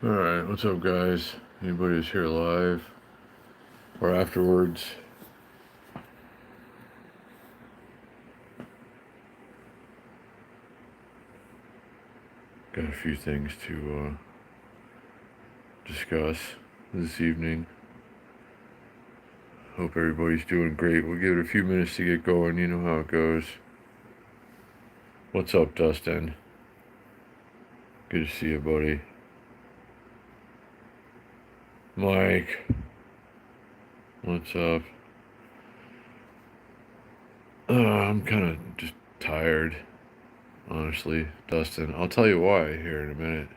Alright, what's up, guys? Anybody who's here live or afterwards? Got a few things to discuss this evening. Hope everybody's doing great. We'll give it a few minutes to get going. You know how it goes. What's up, Dustin? Good to see you, buddy. Mike, what's up? I'm kind of just tired, honestly, Dustin. I'll tell you why here in a minute.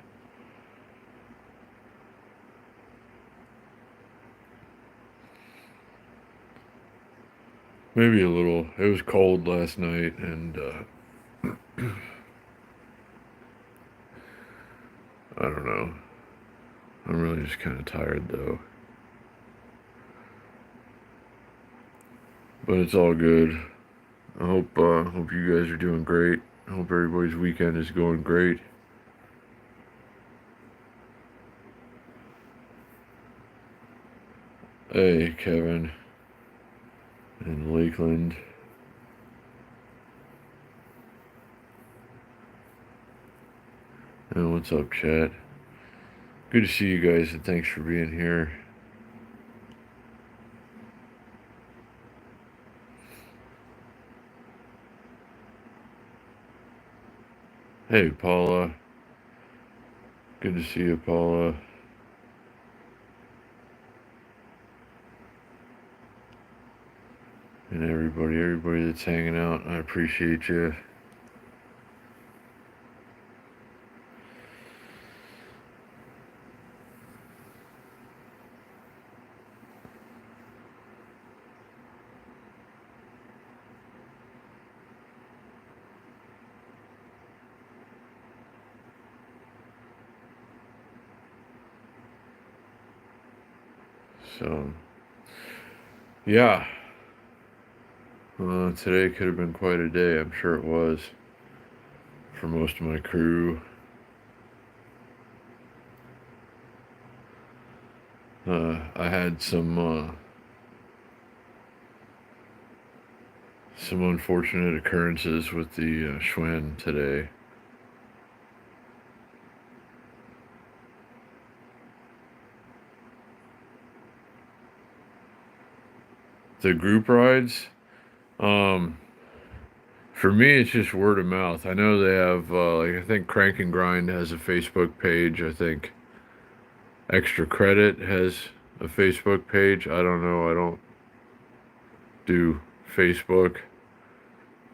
Maybe a little. It was cold last night, and I don't know. I'm really just kind of tired, though. But it's all good. I hope you guys are doing great. I hope everybody's weekend is going great. Hey, Kevin and Lakeland. And what's up, chat? Good to see you guys, and thanks for being here. Hey, Paula. Good to see you, Paula. And everybody that's hanging out, I appreciate you. So, yeah. Today could have been quite a day. I'm sure it was for most of my crew. I had some unfortunate occurrences with the Schwinn today. The group rides, for me, it's just word of mouth. I know they have, I think Crank and Grind has a Facebook page. I think Extra Credit has a Facebook page. I don't know. I don't do Facebook,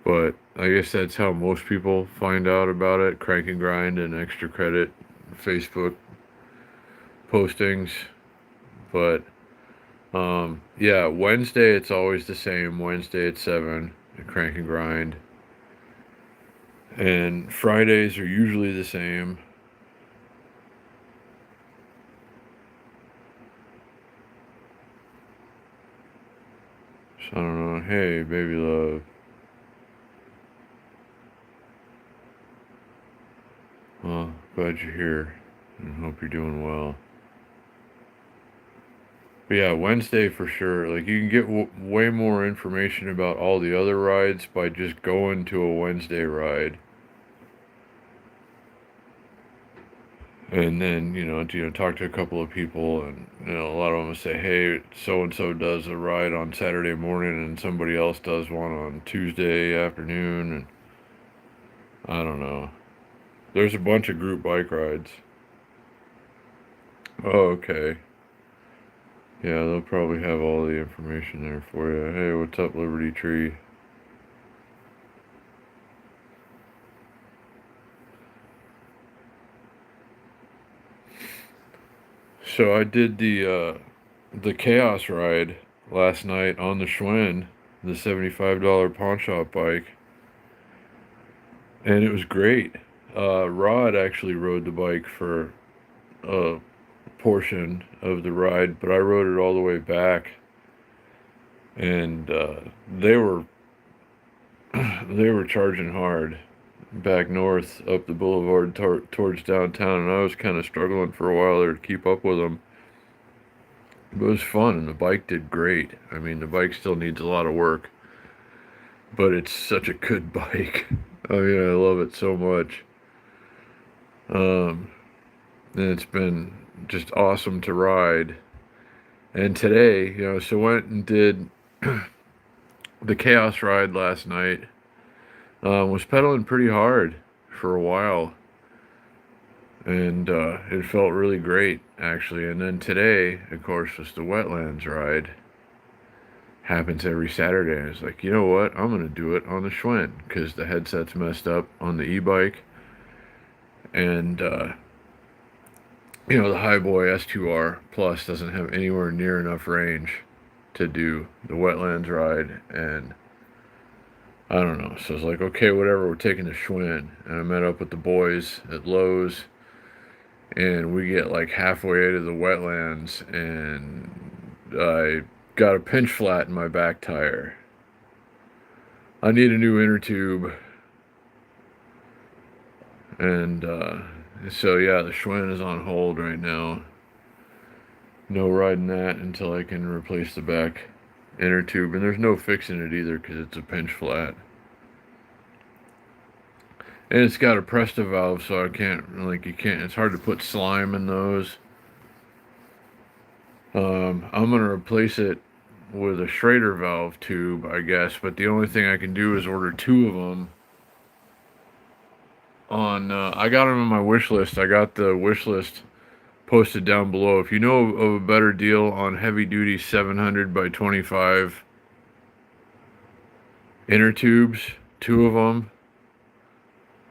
but I guess that's how most people find out about it. Crank and Grind and Extra Credit Facebook postings. But yeah, Wednesday it's always the same. Wednesday at 7, Crank and Grind. And Fridays are usually the same. So I don't know. Hey, baby love. Well, glad you're here and hope you're doing well. But yeah, Wednesday for sure. Like, you can get way more information about all the other rides by just going to a Wednesday ride. And then, talk to a couple of people, and, a lot of them will say, hey, so-and-so does a ride on Saturday morning, and somebody else does one on Tuesday afternoon, and I don't know. There's a bunch of group bike rides. Oh, okay. Yeah, they'll probably have all the information there for you. Hey, what's up, Liberty Tree? So I did the Chaos ride last night on the Schwinn, the $75 pawn shop bike, and it was great. Rod actually rode the bike for a portion of the ride, but I rode it all the way back, and they were charging hard. back north up the boulevard towards downtown, and I was kind of struggling for a while there to keep up with them. But it was fun, and the bike did great. I mean, the bike still needs a lot of work, but it's such a good bike. I mean, I love it so much. Um, and it's been just awesome to ride. And today, so went and did the Chaos ride last night. Was pedaling pretty hard for a while, and it felt really great actually. And then today, of course, was the wetlands ride. Happens every Saturday, and it's like, you know what? I'm gonna do it on the Schwinn because the headset's messed up on the e-bike, and the Highboy S2R Plus doesn't have anywhere near enough range to do the wetlands ride, and I don't know. So it's like, okay, whatever. We're taking the Schwinn, and I met up with the boys at Lowe's, and we get like halfway to the wetlands, and I got a pinch flat in my back tire. I need a new inner tube, and so yeah, the Schwinn is on hold right now. No riding that until I can replace the back inner tube, and there's no fixing it either because it's a pinch flat. And it's got a Presta valve, so it's hard to put slime in those. I'm going to replace it with a Schrader valve tube, I guess, but the only thing I can do is order 2 of them. I got them on my wish list. I got the wish list posted down below. If you know of a better deal on heavy duty 700 by 25 inner tubes, 2 of them,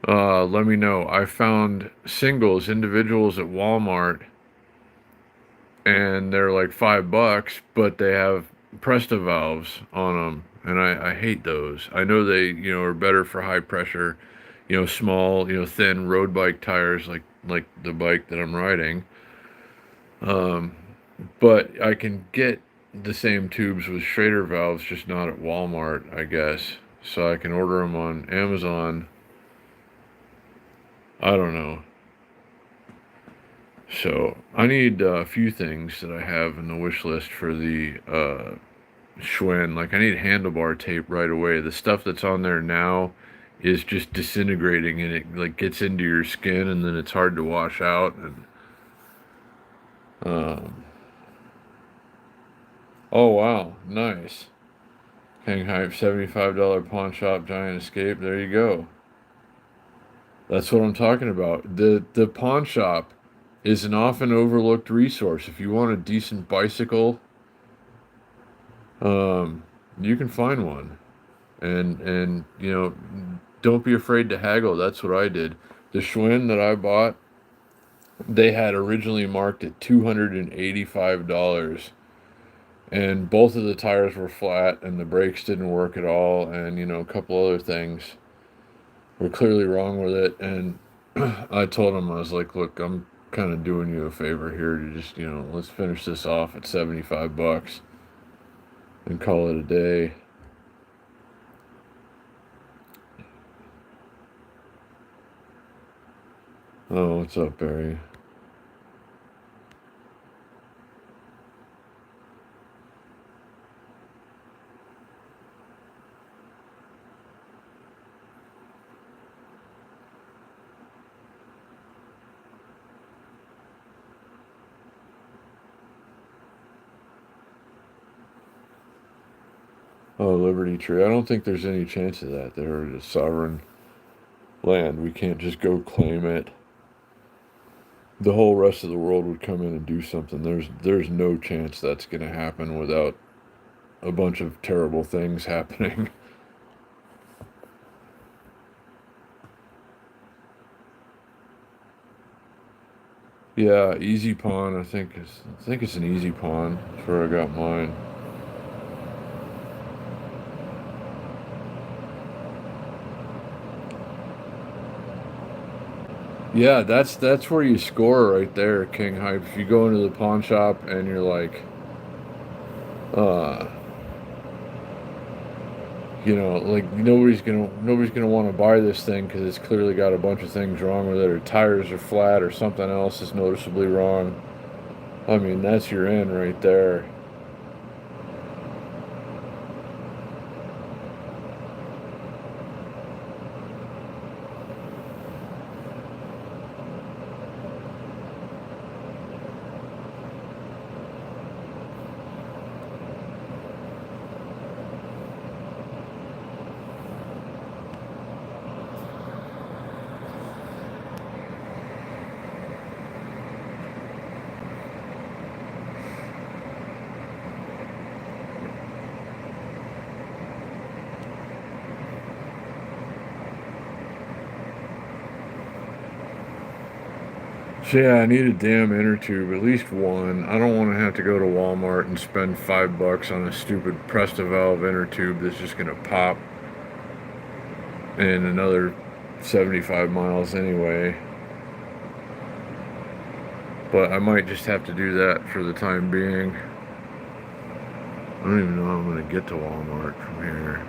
let me know. I found individuals at Walmart, and they're like $5, but they have Presta valves on them, and I hate those. I know they, are better for high pressure, small, thin road bike tires like the bike that I'm riding. But I can get the same tubes with Schrader valves, just not at Walmart, I guess. So I can order them on Amazon. I don't know. So I need a few things that I have in the wish list for the Schwinn. Like I need handlebar tape right away. The stuff that's on there now is just disintegrating, and it like gets into your skin, and then it's hard to wash out. And oh wow, nice. King Hype, $75 pawn shop, giant escape. There you go. That's what I'm talking about. The pawn shop is an often overlooked resource. If you want a decent bicycle, you can find one. And don't be afraid to haggle. That's what I did. The Schwinn that I bought, they had originally marked at $285, and both of the tires were flat, and the brakes didn't work at all, and a couple other things were clearly wrong with it. And I told him, I was like, look, I'm kind of doing you a favor here to just, let's finish this off at $75 and call it a day. Oh, what's up, Barry? Oh, Liberty Tree. I don't think there's any chance of that. They're a sovereign land. We can't just go claim it. The whole rest of the world would come in and do something. There's no chance that's going to happen without a bunch of terrible things happening. Yeah, easy pawn. I think it's an easy pawn. That's where I got mine. Yeah, that's where you score right there, King Hype. If you go into the pawn shop and you're like, You know, like nobody's gonna want to buy this thing because it's clearly got a bunch of things wrong with it, or tires are flat, or something else is noticeably wrong. I mean, that's your end right there. So yeah, I need a damn inner tube, at least one. I don't want to have to go to Walmart and spend $5 on a stupid Presta valve inner tube that's just gonna pop in another 75 miles anyway. But I might just have to do that for the time being. I don't even know how I'm gonna get to Walmart from here.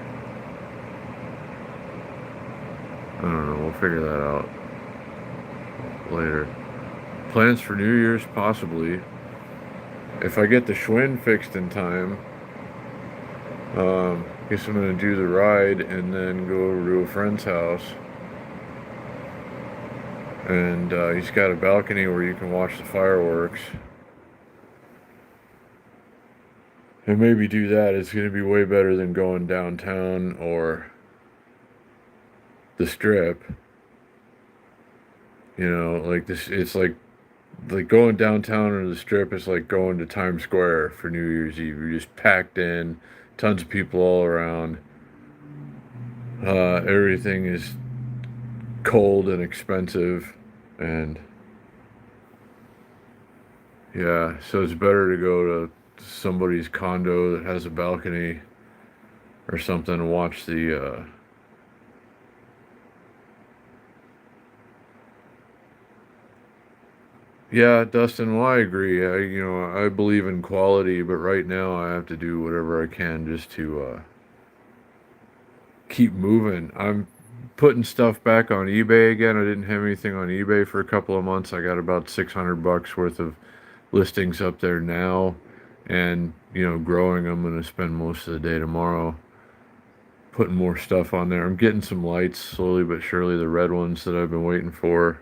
I don't know, we'll figure that out later. Plans for New Year's, possibly. If I get the Schwinn fixed in time, guess I'm gonna do the ride and then go over to a friend's house. And he's got a balcony where you can watch the fireworks. And maybe do that. It's gonna be way better than going downtown or the strip. You know, like this, it's like going downtown or the strip is like going to Times Square for New Year's Eve. You're just packed in, tons of people all around. Everything is cold and expensive, and yeah, so it's better to go to somebody's condo that has a balcony or something and watch the. Yeah, Dustin. Well, I agree. I believe in quality, but right now I have to do whatever I can just to keep moving. I'm putting stuff back on eBay again. I didn't have anything on eBay for a couple of months. I got about $600 worth of listings up there now, and growing. I'm going to spend most of the day tomorrow putting more stuff on there. I'm getting some lights slowly but surely, the red ones that I've been waiting for.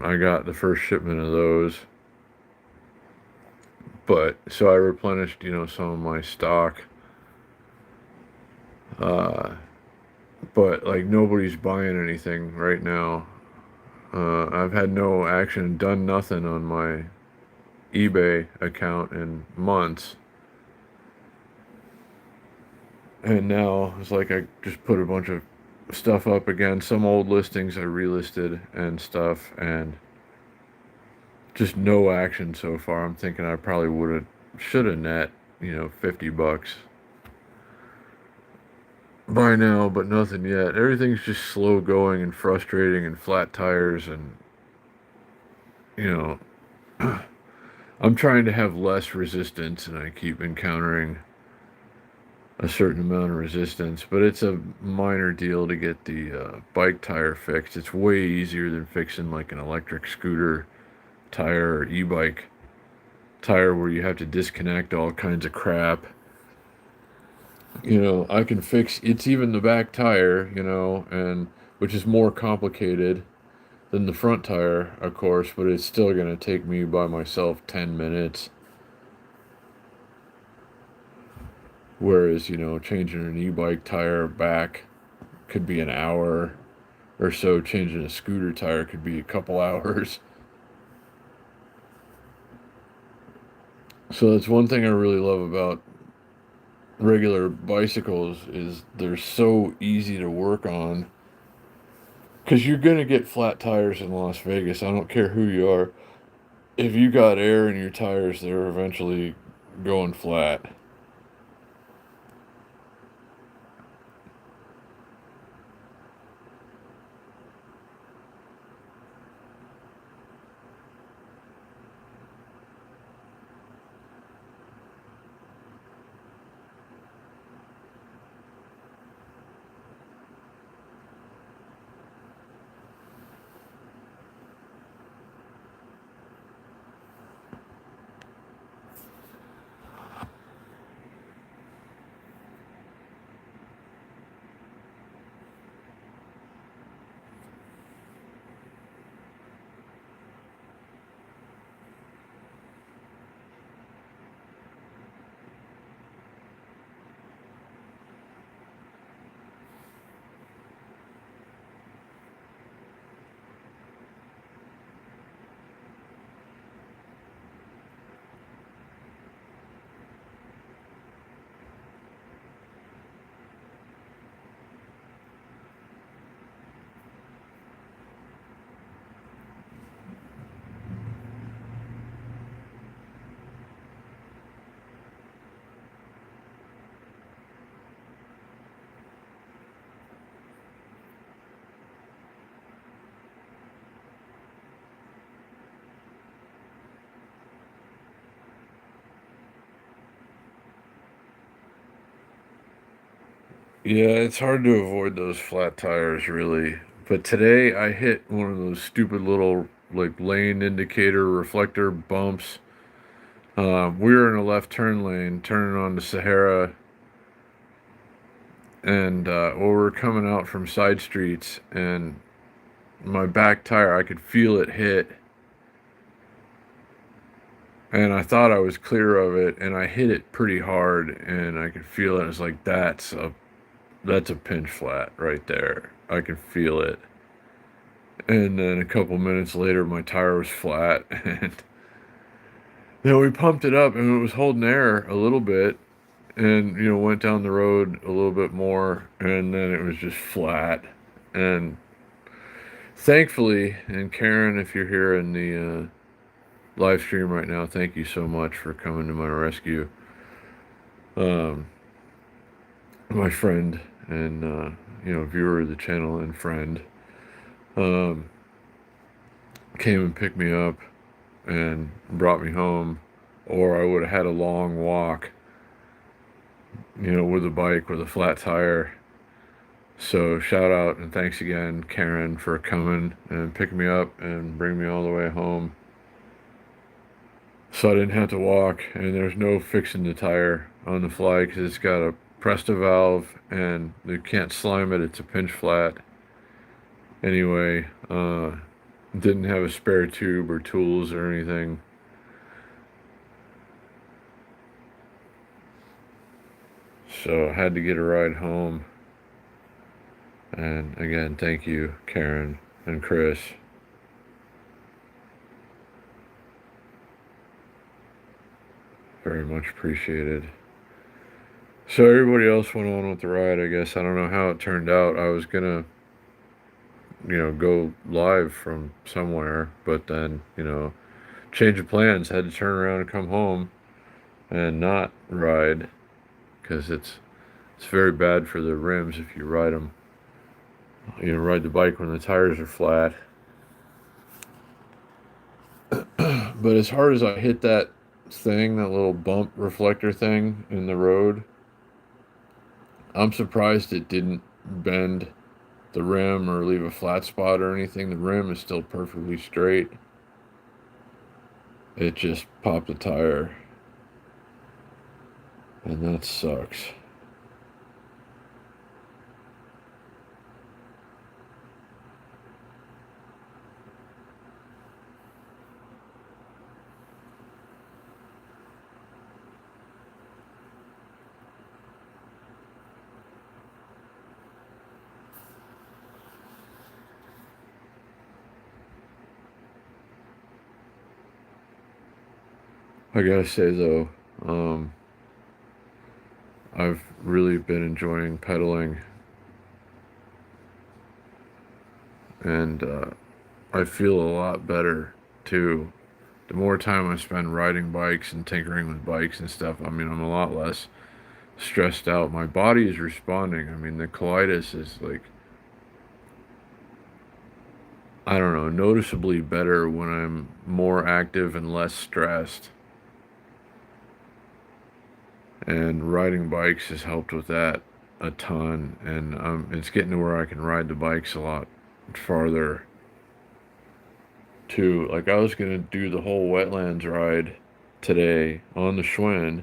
I got the first shipment of those, but so I replenished some of my stock. uh but like nobody's buying anything right now. I've had no action, done nothing on my eBay account in months. And now it's like I just put a bunch of stuff up again. Some old listings I relisted and stuff, and just no action so far. I'm thinking I probably should have net, $50 by now, but nothing yet. Everything's just slow going and frustrating and flat tires, and you know, I'm trying to have less resistance, and I keep encountering a certain amount of resistance, but it's a minor deal to get the bike tire fixed. It's way easier than fixing like an electric scooter tire or e-bike tire where you have to disconnect all kinds of crap. I can fix it's even the back tire, and which is more complicated than the front tire, of course, but it's still going to take me by myself 10 minutes. Whereas, changing an e-bike tire back could be an hour or so. Changing a scooter tire could be a couple hours. So that's one thing I really love about regular bicycles is they're so easy to work on. Because you're going to get flat tires in Las Vegas. I don't care who you are. If you got air in your tires, they're eventually going flat. Yeah, it's hard to avoid those flat tires, really. But today I hit one of those stupid little like lane indicator reflector bumps. We were in a left turn lane, turning on the Sahara, and we were coming out from side streets, and my back tire, I could feel it hit, and I thought I was clear of it, and I hit it pretty hard, and I could feel it. It's like that's a pinch flat right there. I could feel it. And then a couple minutes later, my tire was flat, and then we pumped it up, and it was holding air a little bit, and went down the road a little bit more, and then it was just flat. And thankfully, and Karen, if you're here in the live stream right now, thank you so much for coming to my rescue. Um, my friend and viewer of the channel and friend um, came and picked me up and brought me home, or I would have had a long walk, with a bike with a flat tire. So shout out and thanks again, Karen, for coming and picking me up and bring me all the way home. So I didn't have to walk, and there's no fixing the tire on the fly because it's got a Presta valve and you can't slime it. It's a pinch flat. Anyway, didn't have a spare tube or tools or anything. So I had to get a ride home. And again, thank you, Karen and Chris. Very much appreciated. So everybody else went on with the ride, I guess. I don't know how it turned out. I was gonna, go live from somewhere, but then, change of plans. Had to turn around and come home and not ride because it's very bad for the rims if you ride them. Ride the bike when the tires are flat. But as hard as I hit that thing, that little bump reflector thing in the road, I'm surprised it didn't bend the rim or leave a flat spot or anything. The rim is still perfectly straight. It just popped the tire. And that sucks. I gotta say though, I've really been enjoying pedaling, and I feel a lot better too. The more time I spend riding bikes and tinkering with bikes and stuff, I mean, I'm a lot less stressed out. My body is responding. I mean, the colitis is like, I don't know, noticeably better when I'm more active and less stressed. And riding bikes has helped with that a ton. And it's getting to where I can ride the bikes a lot farther too. Like I was gonna do the whole wetlands ride today on the Schwinn.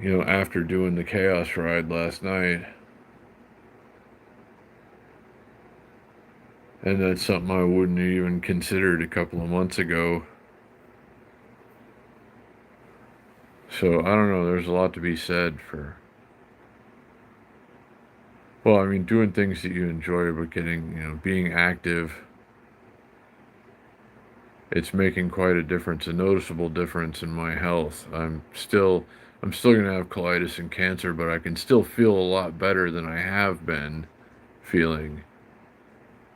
After doing the chaos ride last night. And that's something I wouldn't have even considered a couple of months ago. So I don't know, there's a lot to be said for, well, I mean, doing things that you enjoy, but getting, being active, it's making quite a difference, a noticeable difference in my health. I'm still going to have colitis and cancer, but I can still feel a lot better than I have been feeling,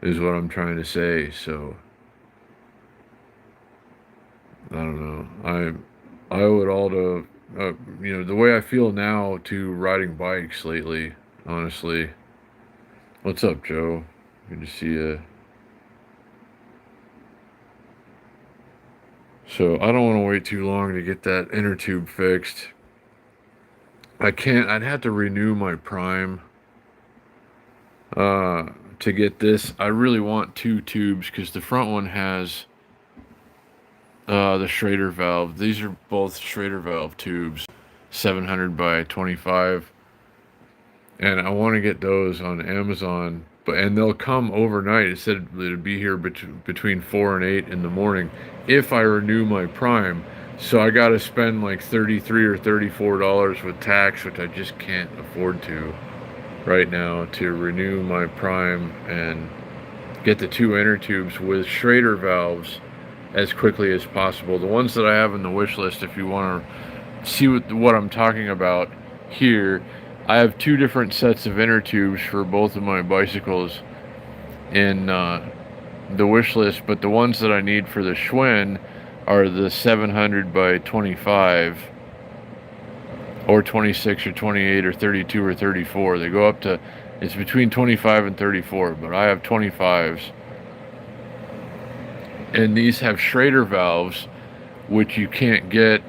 is what I'm trying to say. So I don't know. I owe it all to, the way I feel now to riding bikes lately, honestly. What's up, Joe? Good to see you. So I don't want to wait too long to get that inner tube fixed. I'd have to renew my Prime uh, to get this. I really want two tubes because the front one has the Schrader valve. These are both Schrader valve tubes, 700 by 25, and I want to get those on Amazon. And they'll come overnight. It said it'd be here between 4 and 8 in the morning if I renew my Prime. So I got to spend like $33 or $34 with tax, which I just can't afford to right now, to renew my Prime and get the two inner tubes with Schrader valves as quickly as possible. The ones that I have in the wish list, if you want to see what I'm talking about here, I have two different sets of inner tubes for both of my bicycles in the wish list, but the ones that I need for the Schwinn are the 700 by 25 or 26 or 28 or 32 or 34. They go up to, it's between 25 and 34, but I have 25s. And these have Schrader valves, which you can't get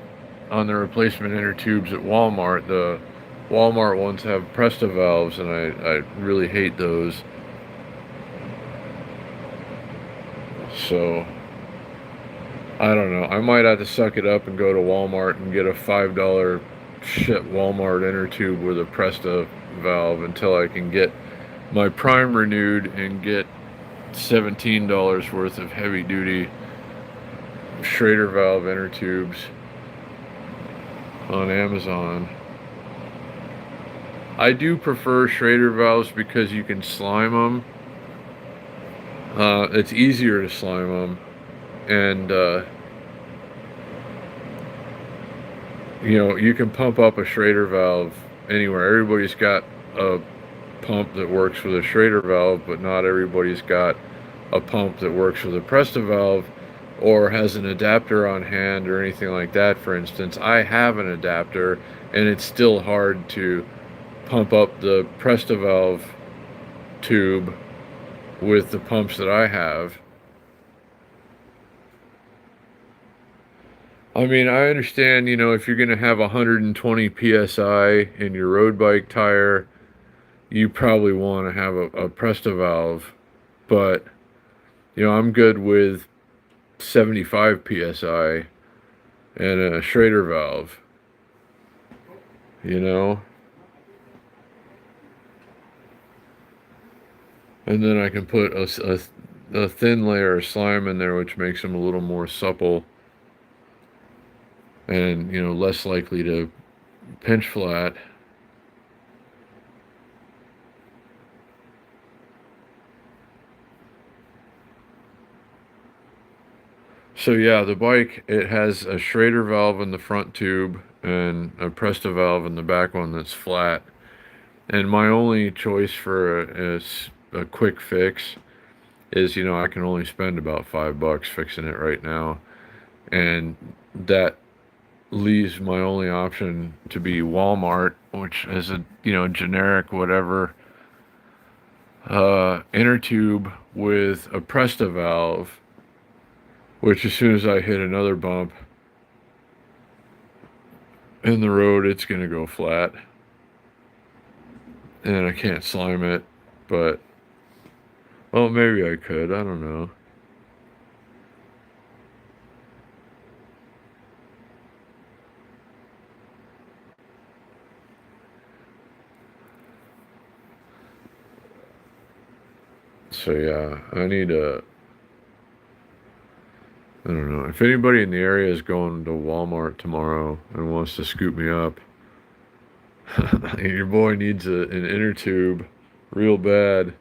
on the replacement inner tubes at Walmart. The Walmart ones have Presta valves, and I really hate those. So I don't know. I might have to suck it up and go to Walmart and get a $5 shit Walmart inner tube with a Presta valve until I can get my Prime renewed and get $17 worth of heavy duty Schrader valve inner tubes on Amazon. I do prefer Schrader valves because you can slime them. It's easier to slime them, and you can pump up a Schrader valve anywhere. Everybody's got a pump that works with a Schrader valve, but not everybody's got a pump that works with a Presta valve or has an adapter on hand or anything like that. For instance, I have an adapter, and it's still hard to pump up the Presta valve tube with the pumps that I have. I mean, I understand, if you're going to have 120 psi in your road bike tire, you probably want to have a Presta valve, but I'm good with 75 psi and a Schrader valve, and then I can put a thin layer of slime in there, which makes them a little more supple and less likely to pinch flat. So yeah, the bike, it has a Schrader valve in the front tube and a Presta valve in the back one that's flat. And my only choice for a quick fix is, I can only spend about $5 fixing it right now. And that leaves my only option to be Walmart, which is a, generic whatever inner tube with a Presta valve, which as soon as I hit another bump in the road, it's going to go flat. And I can't slime it, but, well, maybe I could. I don't know. So yeah, I don't know. If anybody in the area is going to Walmart tomorrow and wants to scoop me up, your boy needs an inner tube real bad.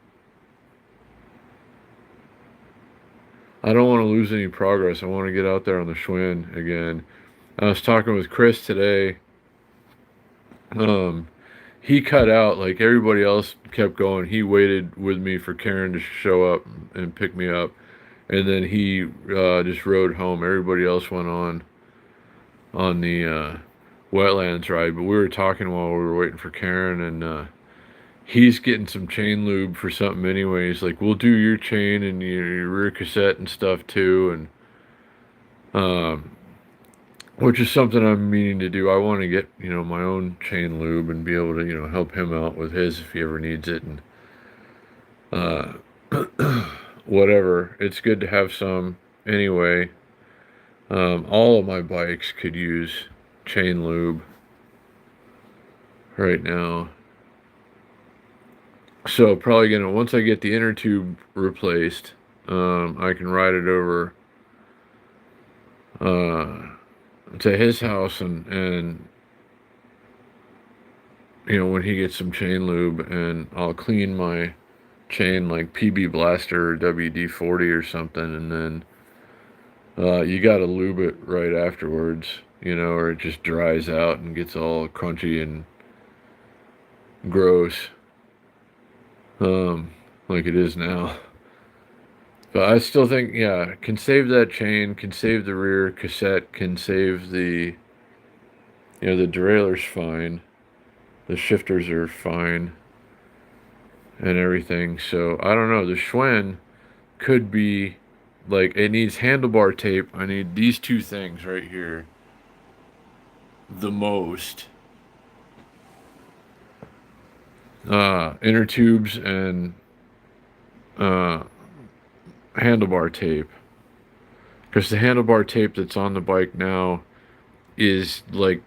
I don't want to lose any progress. I want to get out there on the Schwinn again. I was talking with Chris today. He cut out, like everybody else kept going. He waited with me for Karen to show up and pick me up, and then he just rode home. Everybody else went on the wetlands ride, but we were talking while we were waiting for Karen, and he's getting some chain lube for something anyway. He's like, we'll do your chain and your rear cassette and stuff too. Um, which is something I'm meaning to do. I want to get, my own chain lube and be able to, help him out with his if he ever needs it. And uh, whatever. It's good to have some anyway. All of my bikes could use chain lube right now. So probably gonna, once I get the inner tube replaced, I can ride it over uh, to his house and when he gets some chain lube, and I'll clean my chain like PB Blaster or WD-40 or something, and then you gotta lube it right afterwards, or it just dries out and gets all crunchy and gross, like it is now. But I still think, yeah, can save that chain, can save the rear cassette, can save the, the derailleur's fine, the shifters are fine, and everything. So I don't know. The Schwinn could be like, it needs handlebar tape. I need these two things right here the most. Inner tubes and uh, handlebar tape. Because the handlebar tape that's on the bike now is like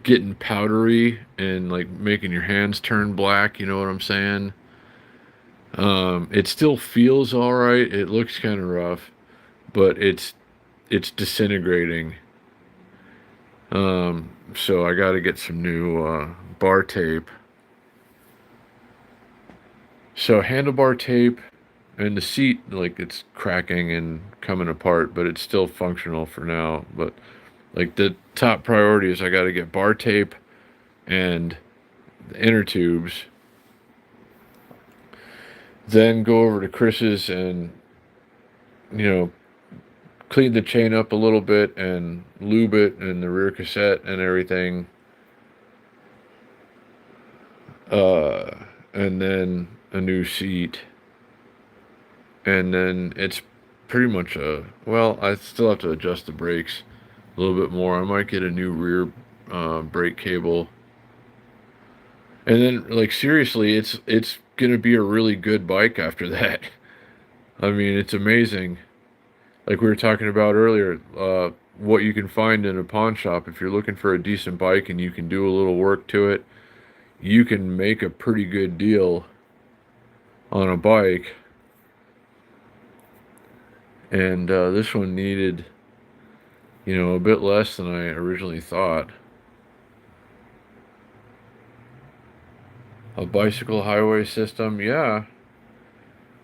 getting powdery and like making your hands turn black. You know what I'm saying? It still feels all right. It looks kind of rough, but it's disintegrating. So I got to get some new bar tape. So handlebar tape, and the seat, like, it's cracking and coming apart, but it's still functional for now. But like the top priority is I got to get bar tape and the inner tubes. Then go over to Chris's and clean the chain up a little bit and lube it and the rear cassette and everything. And then a new seat. And then it's pretty much well, I still have to adjust the brakes a little bit more. I might get a new rear brake cable. And then, like, seriously, it's gonna be a really good bike after that. I mean, it's amazing. Like we were talking about earlier, what you can find in a pawn shop. If you're looking for a decent bike and you can do a little work to it, you can make a pretty good deal on a bike. And this one needed, a bit less than I originally thought. A bicycle highway system, yeah.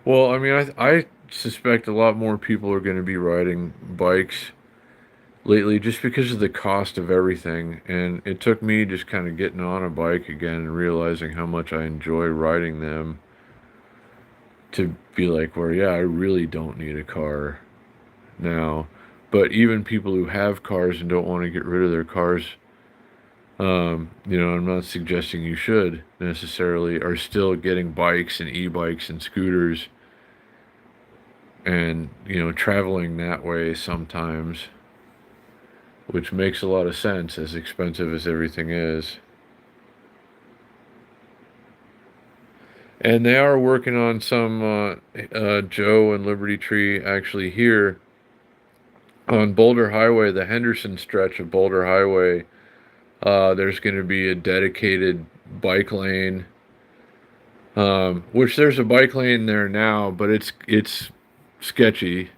Well, I mean, I suspect a lot more people are going to be riding bikes lately just because of the cost of everything. And it took me just kind of getting on a bike again and realizing how much I enjoy riding them to be like, well, yeah, I really don't need a car now. But even people who have cars and don't want to get rid of their cars, I'm not suggesting you should necessarily, are still getting bikes and e-bikes and scooters and, traveling that way sometimes, which makes a lot of sense as expensive as everything is. And they are working on some, Joe and Liberty Tree actually here on Boulder Highway, the Henderson stretch of Boulder Highway. There's going to be a dedicated bike lane, which there's a bike lane there now, but it's sketchy.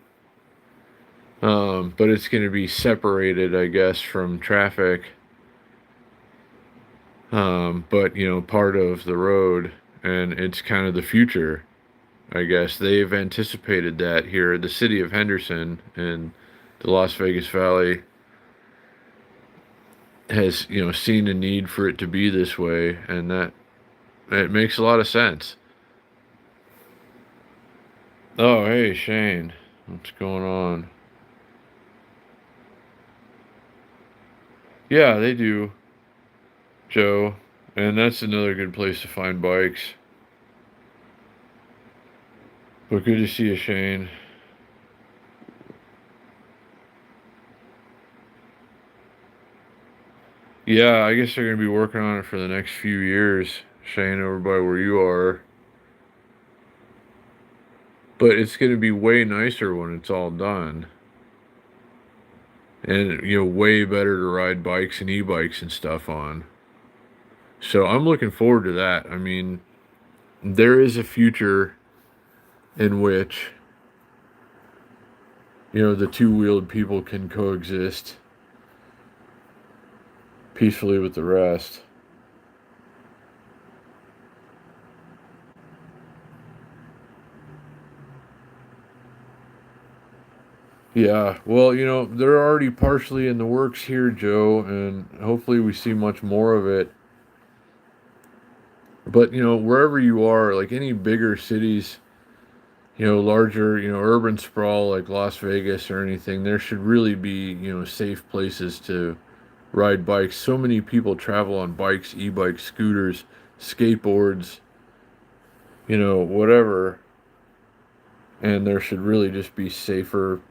But it's going to be separated, I guess, from traffic. But part of the road, and it's kind of the future. I guess they've anticipated that here. The city of Henderson and the Las Vegas Valley has, seen a need for it to be this way, and that it makes a lot of sense. Oh, hey, Shane. What's going on? Yeah, they do, Joe. And that's another good place to find bikes. But good to see you, Shane. Yeah, I guess they're going to be working on it for the next few years, Shane, over by where you are. But it's going to be way nicer when it's all done. And, way better to ride bikes and e-bikes and stuff on. So I'm looking forward to that. I mean, there is a future in which, the two-wheeled people can coexist peacefully with the rest. Yeah, well, they're already partially in the works here, Joe, and hopefully we see much more of it. But, wherever you are, like any bigger cities, larger, urban sprawl like Las Vegas or anything, there should really be, safe places to ride bikes. So many people travel on bikes, e-bikes, scooters, skateboards, whatever. And there should really just be safer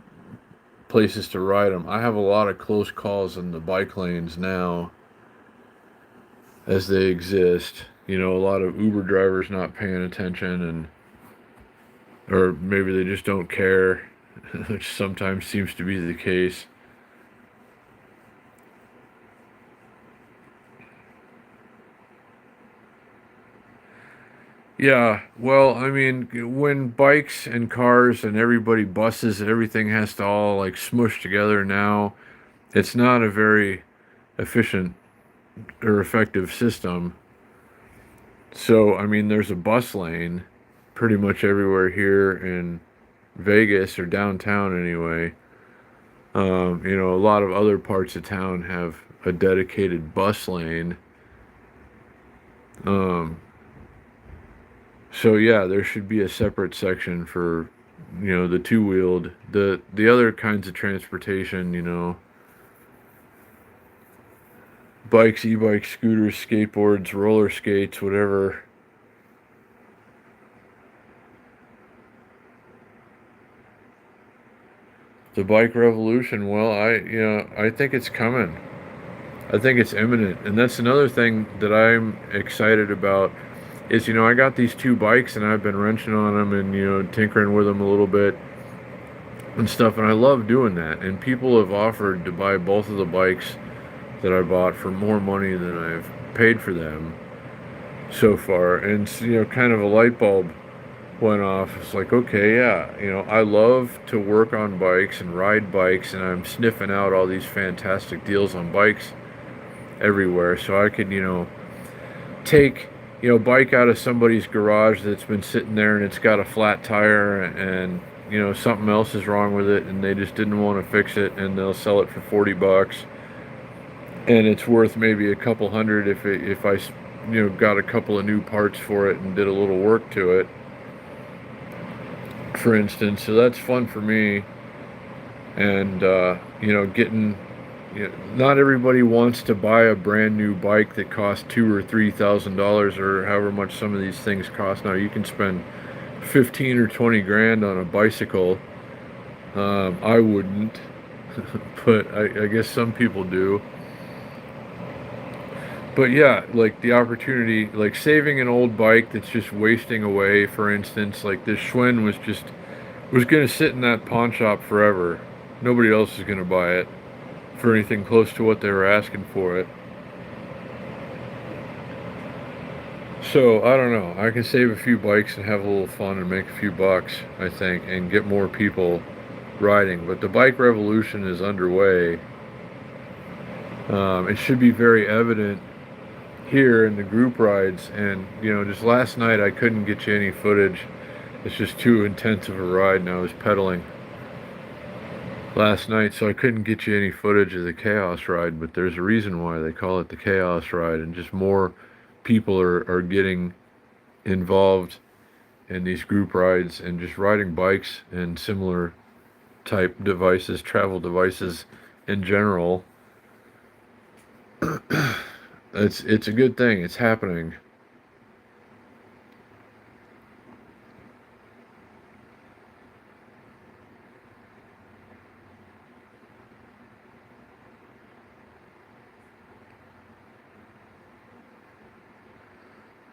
places to ride them. I have a lot of close calls in the bike lanes now as they exist. A lot of Uber drivers not paying attention, and or maybe they just don't care, which sometimes seems to be the case. Yeah, well, I mean, when bikes and cars and everybody buses and everything has to all like smush together now, it's not a very efficient or effective system. So, I mean, there's a bus lane pretty much everywhere here in Vegas or downtown anyway. A lot of other parts of town have a dedicated bus lane. Um, so yeah, there should be a separate section for, the two-wheeled, the other kinds of transportation, bikes, e-bikes, scooters, skateboards, roller skates, whatever. The bike revolution, well, I think it's coming. I think it's imminent. And that's another thing that I'm excited about is, I got these two bikes and I've been wrenching on them and, tinkering with them a little bit and stuff. And I love doing that. And people have offered to buy both of the bikes that I bought for more money than I've paid for them so far. And, kind of a light bulb went off. It's like, okay, yeah, I love to work on bikes and ride bikes, and I'm sniffing out all these fantastic deals on bikes everywhere. So I could, take, bike out of somebody's garage that's been sitting there and it's got a flat tire and, something else is wrong with it and they just didn't want to fix it, and they'll sell it for $40 and it's worth maybe a couple hundred if I, got a couple of new parts for it and did a little work to it, for instance. So that's fun for me. And getting, not everybody wants to buy a brand new bike that costs $2,000 or $3,000 or however much some of these things cost now. You can spend 15 or 20 grand on a bicycle. I wouldn't, but I guess some people do. But yeah, like the opportunity, like saving an old bike that's just wasting away, for instance, like this Schwinn was going to sit in that pawn shop forever. Nobody else is going to buy it for anything close to what they were asking for it. So I don't know. I can save a few bikes and have a little fun and make a few bucks, I think, and get more people riding. But the bike revolution is underway. It should be very evident here in the group rides. And, just last night I couldn't get you any footage. It's just too intense of a ride, and I was pedaling last night, so I couldn't get you any footage of the Chaos Ride, but there's a reason why they call it the Chaos Ride, and just more people are getting involved in these group rides and just riding bikes and similar type devices, travel devices in general. It's a good thing. It's happening.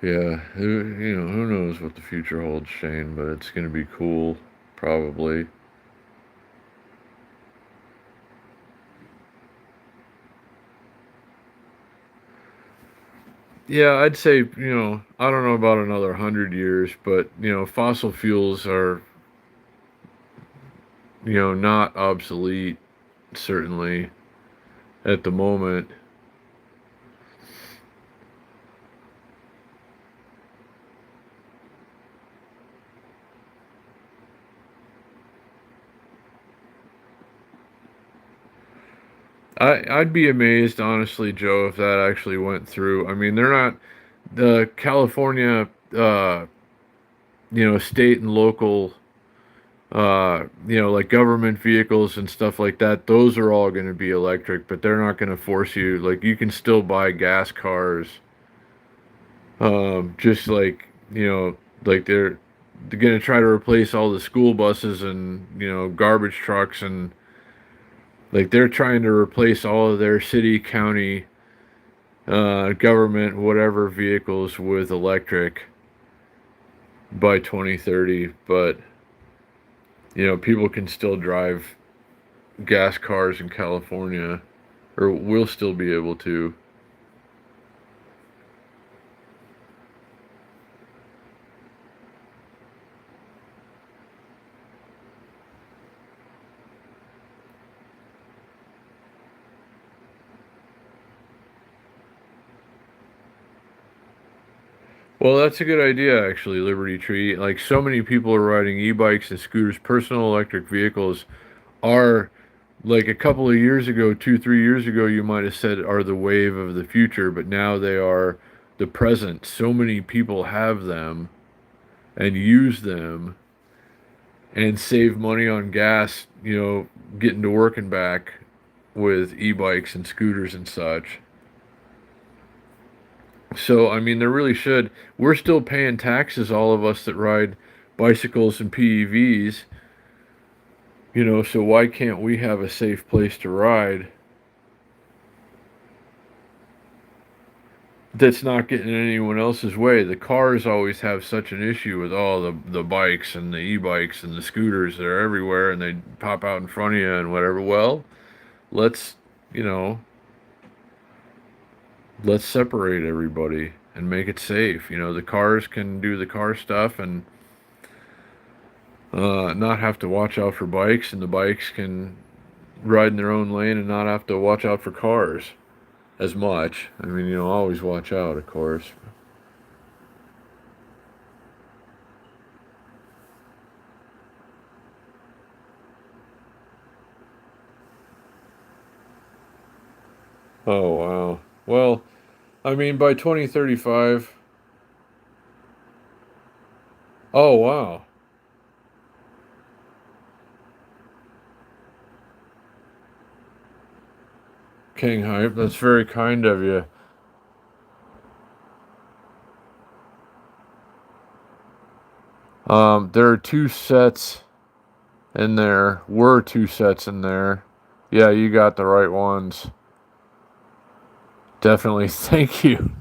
Yeah, who knows what the future holds, Shane, but it's going to be cool, probably. Yeah, I'd say, I don't know about another 100 years, but, fossil fuels are, not obsolete, certainly, at the moment. I'd be amazed, honestly, Joe, if that actually went through. I mean, they're not the California, state and local, like government vehicles and stuff like that. Those are all going to be electric, but they're not going to force you. Like, you can still buy gas cars, just like they're going to try to replace all the school buses and garbage trucks, and like they're trying to replace all of their city, county, government, whatever vehicles with electric by 2030. But people can still drive gas cars in California, or will still be able to. Well, that's a good idea, actually, Liberty Tree. Like, so many people are riding e-bikes and scooters. Personal electric vehicles are, like, a couple of years ago, 2, 3 years ago, you might have said are the wave of the future, but now they are the present. So many people have them and use them and save money on gas, getting to work and back with e-bikes and scooters and such. So, I mean, there really should. We're still paying taxes, all of us that ride bicycles and PEVs, so why can't we have a safe place to ride that's not getting in anyone else's way? The cars always have such an issue with all the bikes and the e-bikes and the scooters. They're everywhere and they pop out in front of you and whatever. Well, let's, you know, let's separate everybody and make it safe. The cars can do the car stuff and not have to watch out for bikes, and the bikes can ride in their own lane and not have to watch out for cars as much. I mean, always watch out, of course. Oh, wow. Well, I mean, by 2035. Oh, wow. King Hype, that's very kind of you. There are two sets in there. Were two sets in there. Yeah, you got the right ones. Definitely. Thank you.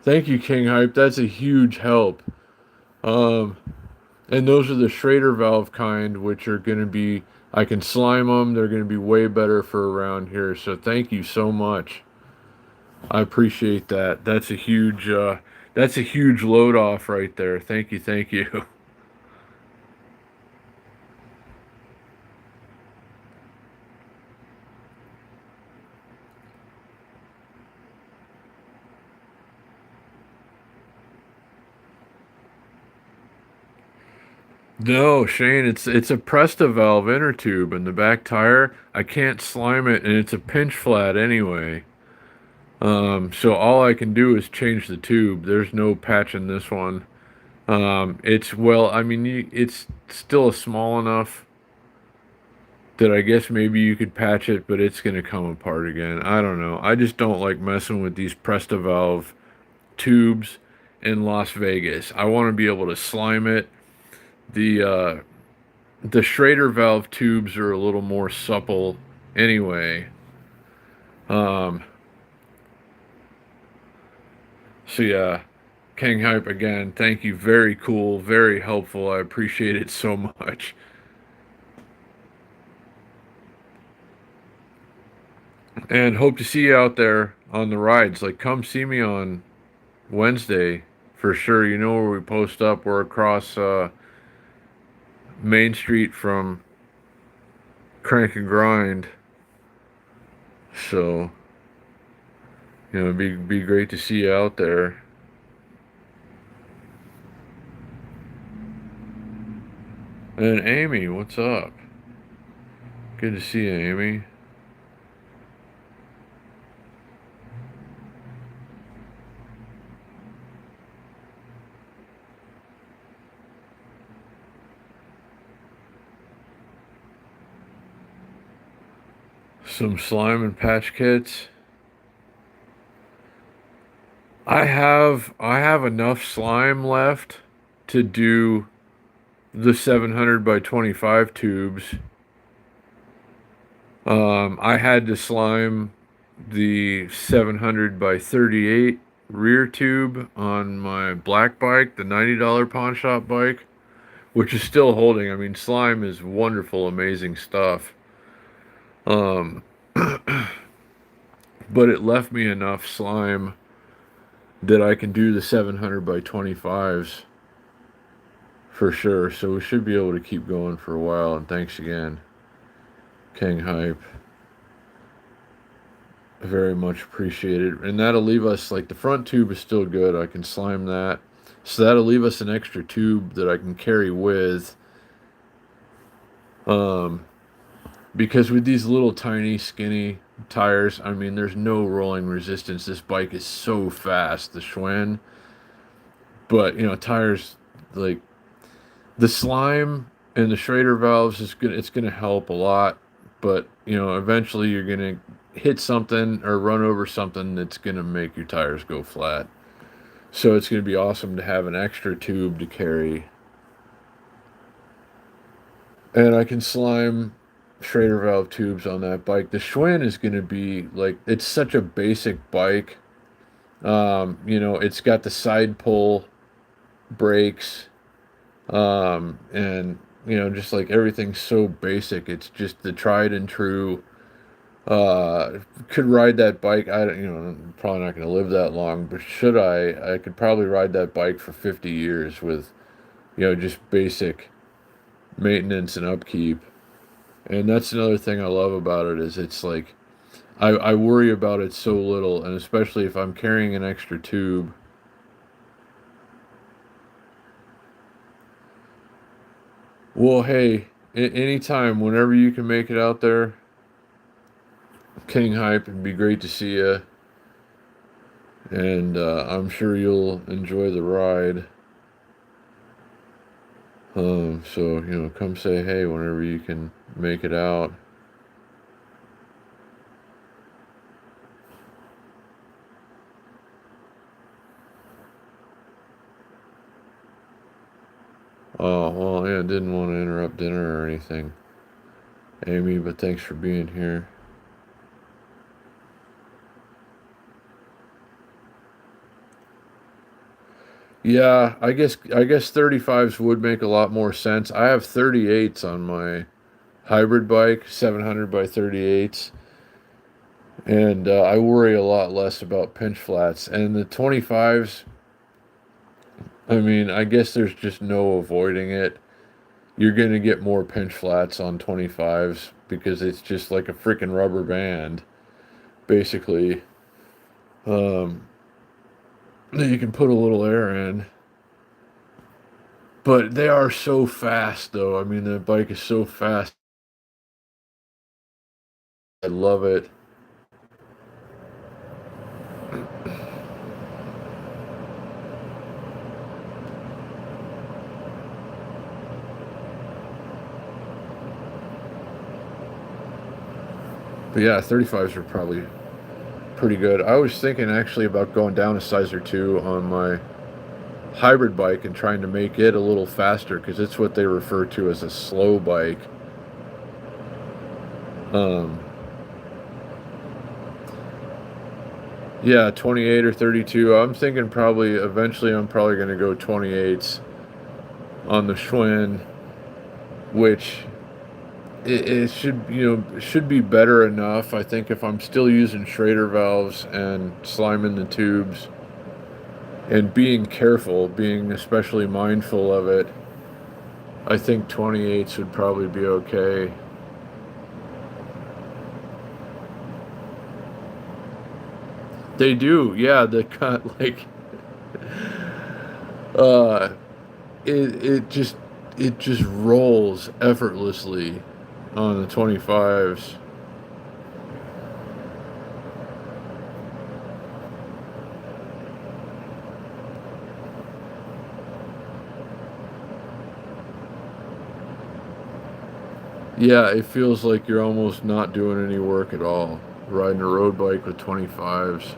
Thank you, King Hype. That's a huge help. Um, and those are the Schrader valve kind, which are going to be, I can slime them. They're going to be way better for around here. So thank you so much. I appreciate that. That's a huge load off right there. Thank you. Thank you. No, Shane, it's a Presta valve inner tube in the back tire. I can't slime it, and it's a pinch flat anyway. So all I can do is change the tube. There's no patch in this one. It's well, I mean, it's still small enough that I guess maybe you could patch it, but it's gonna come apart again. I don't know. I just don't like messing with these Presta valve tubes in Las Vegas. I want to be able to slime it. The the Schrader valve tubes are a little more supple anyway. Um, So yeah, King Hype again. Thank you. Very cool. Very helpful. I appreciate it so much. And hope to see you out there on the rides. Like, come see me on Wednesday for sure. You know where we post up. We're across Main Street from Crank and Grind. So, it'd be great to see you out there. And Amy, what's up? Good to see you, Amy. Some slime and patch kits. I have enough slime left to do the 700 by 25 tubes. I had to slime the 700 by 38 rear tube on my black bike, the $90 pawn shop bike, which is still holding. I mean, slime is wonderful, amazing stuff. Um, but it left me enough slime that I can do the 700 by 25s for sure. So we should be able to keep going for a while. And thanks again, King Hype. Very much appreciated. And that'll leave us, like, the front tube is still good. I can slime that. So that'll leave us an extra tube that I can carry with. Um, because with these little tiny skinny tires, I mean, there's no rolling resistance. This bike is so fast, the Schwinn. But, tires, like, the slime and the Schrader valves it's gonna help a lot. But, eventually you're gonna hit something or run over something that's gonna make your tires go flat. So it's gonna be awesome to have an extra tube to carry. And I can slime Schrader valve tubes on that bike. The Schwinn is gonna be like, it's such a basic bike. It's got the side pull brakes. And just like everything's so basic. It's just the tried and true. Could ride that bike. I'm probably not going to live that long, but should I could probably ride that bike for 50 years with, just basic maintenance and upkeep. And that's another thing I love about it is it's like, I worry about it so little, and especially if I'm carrying an extra tube. Well, hey, anytime, whenever you can make it out there, King Hype, it'd be great to see you. And I'm sure you'll enjoy the ride. So, come say hey whenever you can make it out. Oh, well, yeah, didn't want to interrupt dinner or anything, Amy, but thanks for being here. Yeah, I guess 35s would make a lot more sense. I have 38s on my hybrid bike, 700 by 38s, and I worry a lot less about pinch flats. And the 25s, I mean, I guess there's just no avoiding it. You're going to get more pinch flats on 25s because it's just like a freaking rubber band, basically. Um, that you can put a little air in. But they are so fast, though. I mean, the bike is so fast. I love it. But yeah, 35s are probably pretty good. I was thinking actually about going down a size or two on my hybrid bike and trying to make it a little faster because it's what they refer to as a slow bike. Um, Yeah, 28 or 32. I'm thinking probably eventually I'm probably going to go 28s on the Schwinn, which it should, should be better enough. I think if I'm still using Schrader valves and slime in the tubes and being careful, being especially mindful of it, I think 28s would probably be okay. They do, yeah. The cut, like, uh, it just rolls effortlessly on the 25s. Yeah, it feels like you're almost not doing any work at all. Riding a road bike with 25s,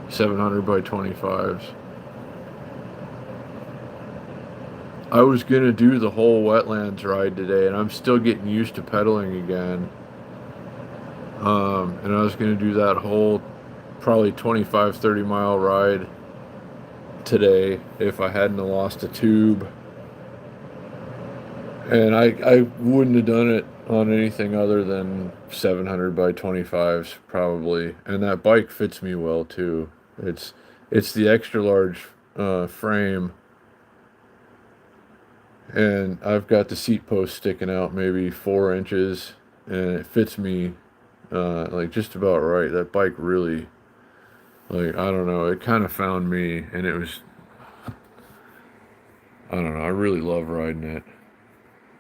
700 by 25s. I was gonna do the whole wetlands ride today, and I'm still getting used to pedaling again. And I was gonna do that whole probably 25, 30 mile ride today if I hadn't lost a tube. And I wouldn't have done it on anything other than 700 by 25s probably. And that bike fits me well too. It's the extra large frame, and I've got the seat post sticking out maybe 4 inches, and it fits me like just about right. That bike really, like, I don't know, it kind of found me, and it was, I don't know, I really love riding it.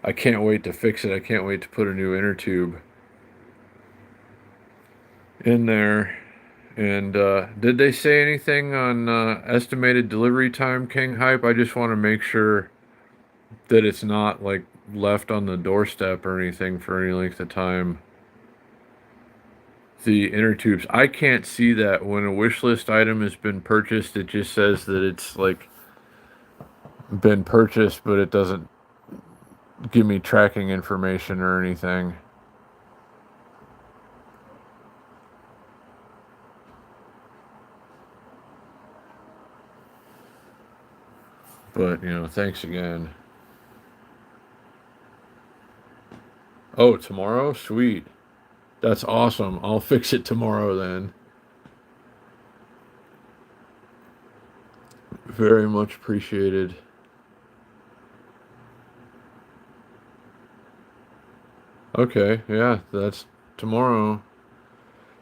I can't wait to fix it. I can't wait to put a new inner tube in there. And did they say anything on estimated delivery time, King Hype? I just want to make sure that it's not like left on the doorstep or anything for any length of time. The inner tubes, I can't see that when a wish list item has been purchased. It just says that it's like been purchased, but it doesn't give me tracking information or anything. But, thanks again. Oh, tomorrow? Sweet. That's awesome. I'll fix it tomorrow then. Very much appreciated. Okay, yeah, that's tomorrow.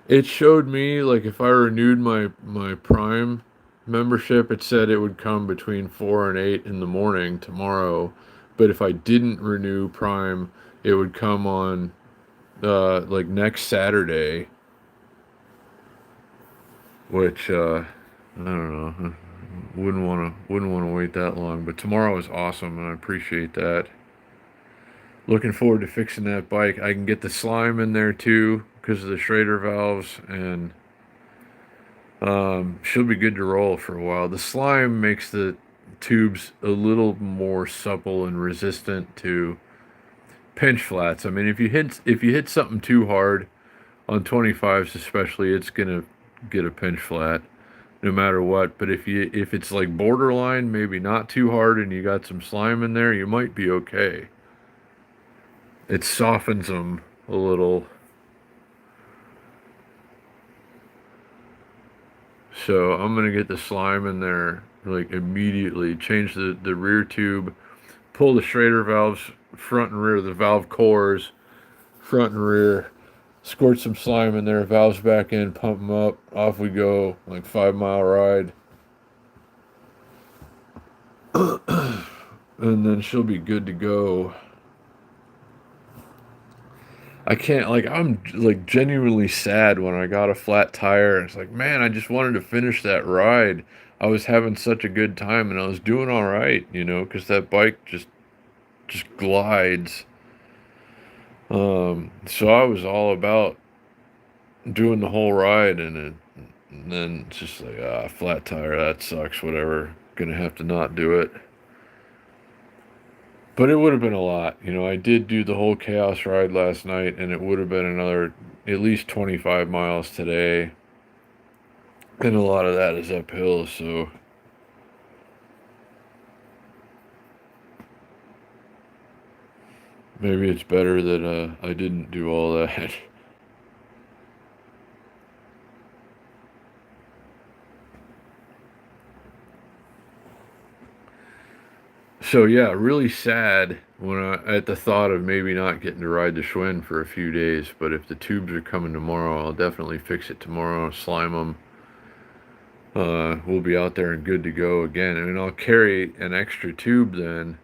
It showed me like if I renewed my Prime membership, it said it would come between 4 and 8 in the morning tomorrow. But if I didn't renew Prime, it would come on like next Saturday, which I don't know. Wouldn't want to wait that long, but tomorrow is awesome and I appreciate that. Looking forward to fixing that bike. I can get the slime in there too because of the Schrader valves, and she'll be good to roll for a while. The slime makes the tubes a little more supple and resistant to pinch flats. I mean, if you hit something too hard on 25s especially, it's gonna get a pinch flat no matter what. But if it's like borderline, maybe not too hard, and you got some slime in there, you might be okay. It softens them a little. So I'm gonna get the slime in there like immediately. Change the rear tube, pull the Schrader valves front and rear, the valve cores front and rear, squirt some slime in there, valves back in, pump them up, off we go, like 5 mile ride. And then she'll be good to go. I can't, like, I'm like genuinely sad when I got a flat tire. It's like, man, I just wanted to finish that ride. I was having such a good time and I was doing all right, because that bike just glides. So I was all about doing the whole ride, and then it's just like, flat tire, that sucks, whatever. Gonna have to not do it. But it would have been a lot. I did do the whole chaos ride last night, and it would have been another at least 25 miles today. And a lot of that is uphill, so maybe it's better that I didn't do all that. So yeah, really sad when at the thought of maybe not getting to ride the Schwinn for a few days. But if the tubes are coming tomorrow, I'll definitely fix it tomorrow. Slime them. We'll be out there and good to go again. And I'll carry an extra tube then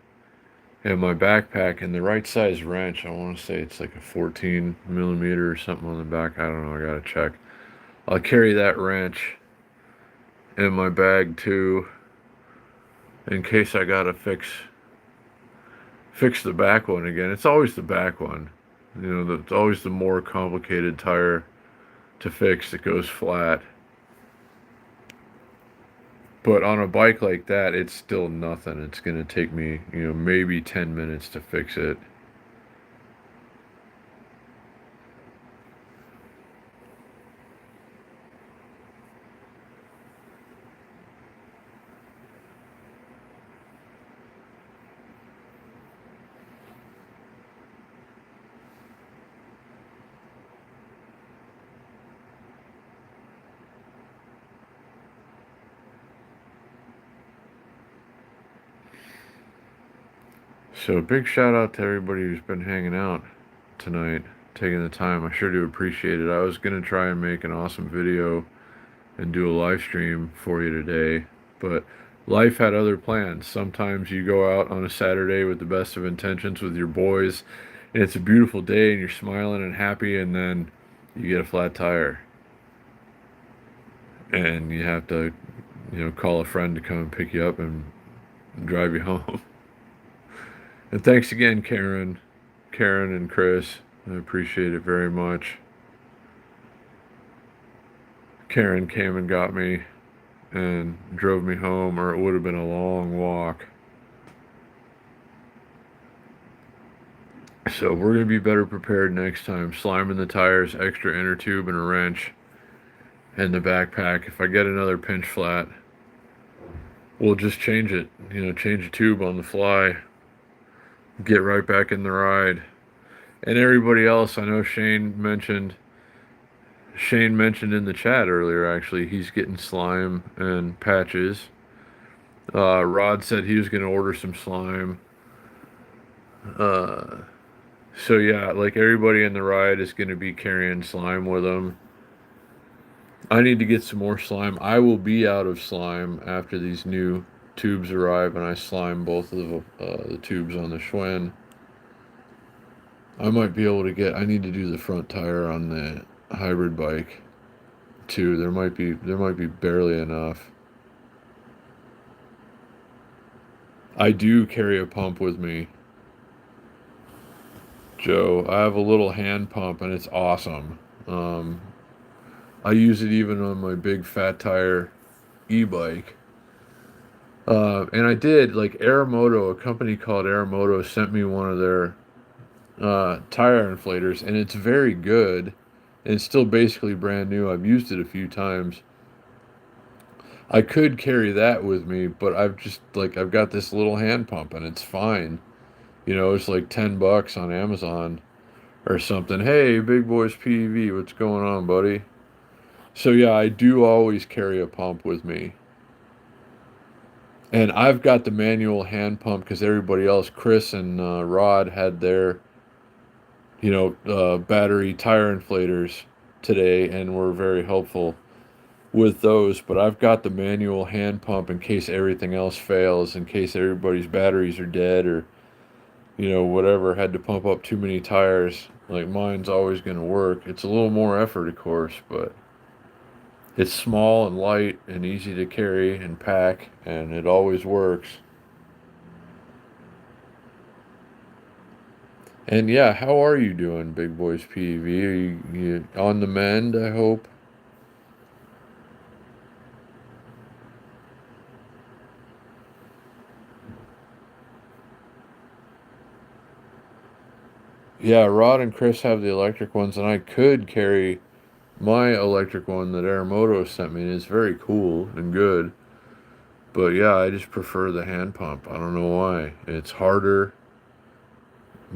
in my backpack and the right size wrench. I want to say it's like a 14 millimeter or something on the back. I don't know. I gotta check. I'll carry that wrench in my bag too, in case I gotta fix the back one again. It's always the back one. You know, it's always the more complicated tire to fix that goes flat. But on a bike like that, it's still nothing. It's going to take me, maybe 10 minutes to fix it. So, big shout out to everybody who's been hanging out tonight, taking the time. I sure do appreciate it. I was going to try and make an awesome video and do a live stream for you today, but life had other plans. Sometimes you go out on a Saturday with the best of intentions with your boys, and it's a beautiful day, and you're smiling and happy, and then you get a flat tire, and you have to, call a friend to come and pick you up and drive you home. And thanks again, Karen and Chris. I appreciate it very much. Karen came and got me and drove me home, or it would have been a long walk. So we're going to be better prepared next time. Slime in the tires, extra inner tube, and a wrench in the backpack. If I get another pinch flat, we'll just change it. Change the tube on the fly. Get right back in the ride. And everybody else, I know Shane mentioned in the chat earlier, actually, he's getting slime and patches. Rod said he was going to order some slime. Uh, so yeah, like everybody in the ride is going to be carrying slime with them. I need to get some more slime. I will be out of slime after these new tubes arrive and I slime both of the tubes on the Schwinn. I might be able to I need to do the front tire on the hybrid bike too. There might be barely enough. I do carry a pump with me, Joe. I have a little hand pump and it's awesome. I use it even on my big fat tire e-bike. And I did, like Aeromoto, a company called Aeromoto sent me one of their tire inflators, and it's very good. And it's still basically brand new. I've used it a few times. I could carry that with me, but I've got this little hand pump, and it's fine. It's like $10 on Amazon or something. Hey, Big Boys PEV, what's going on, buddy? So yeah, I do always carry a pump with me. And I've got the manual hand pump because everybody else, Chris and Rod, had their, battery tire inflators today and were very helpful with those. But I've got the manual hand pump in case everything else fails, in case everybody's batteries are dead or, whatever, had to pump up too many tires. Like mine's always going to work. It's a little more effort, of course, but it's small and light and easy to carry and pack, and it always works. And yeah, how are you doing, Big Boys PV? Are you on the mend, I hope? Yeah, Rod and Chris have the electric ones, and I could carry my electric one that Aeromoto sent me is very cool and good. But yeah, I just prefer the hand pump. I don't know why. It's harder,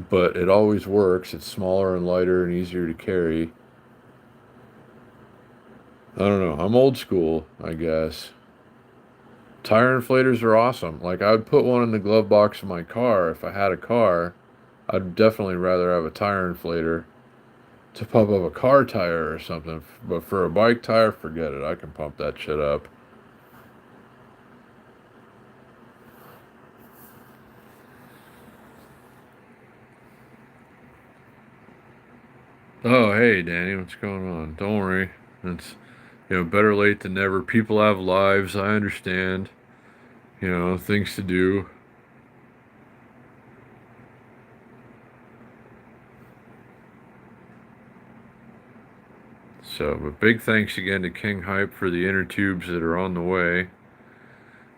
but it always works. It's smaller and lighter and easier to carry. I don't know. I'm old school, I guess. Tire inflators are awesome. Like, I would put one in the glove box of my car if I had a car. I'd definitely rather have a tire inflator to pump up a car tire or something. But for a bike tire, forget it. I can pump that shit up. Oh, hey, Danny, what's going on? Don't worry. It's, better late than never. People have lives. I understand. Things to do. So, but big thanks again to King Hype for the inner tubes that are on the way.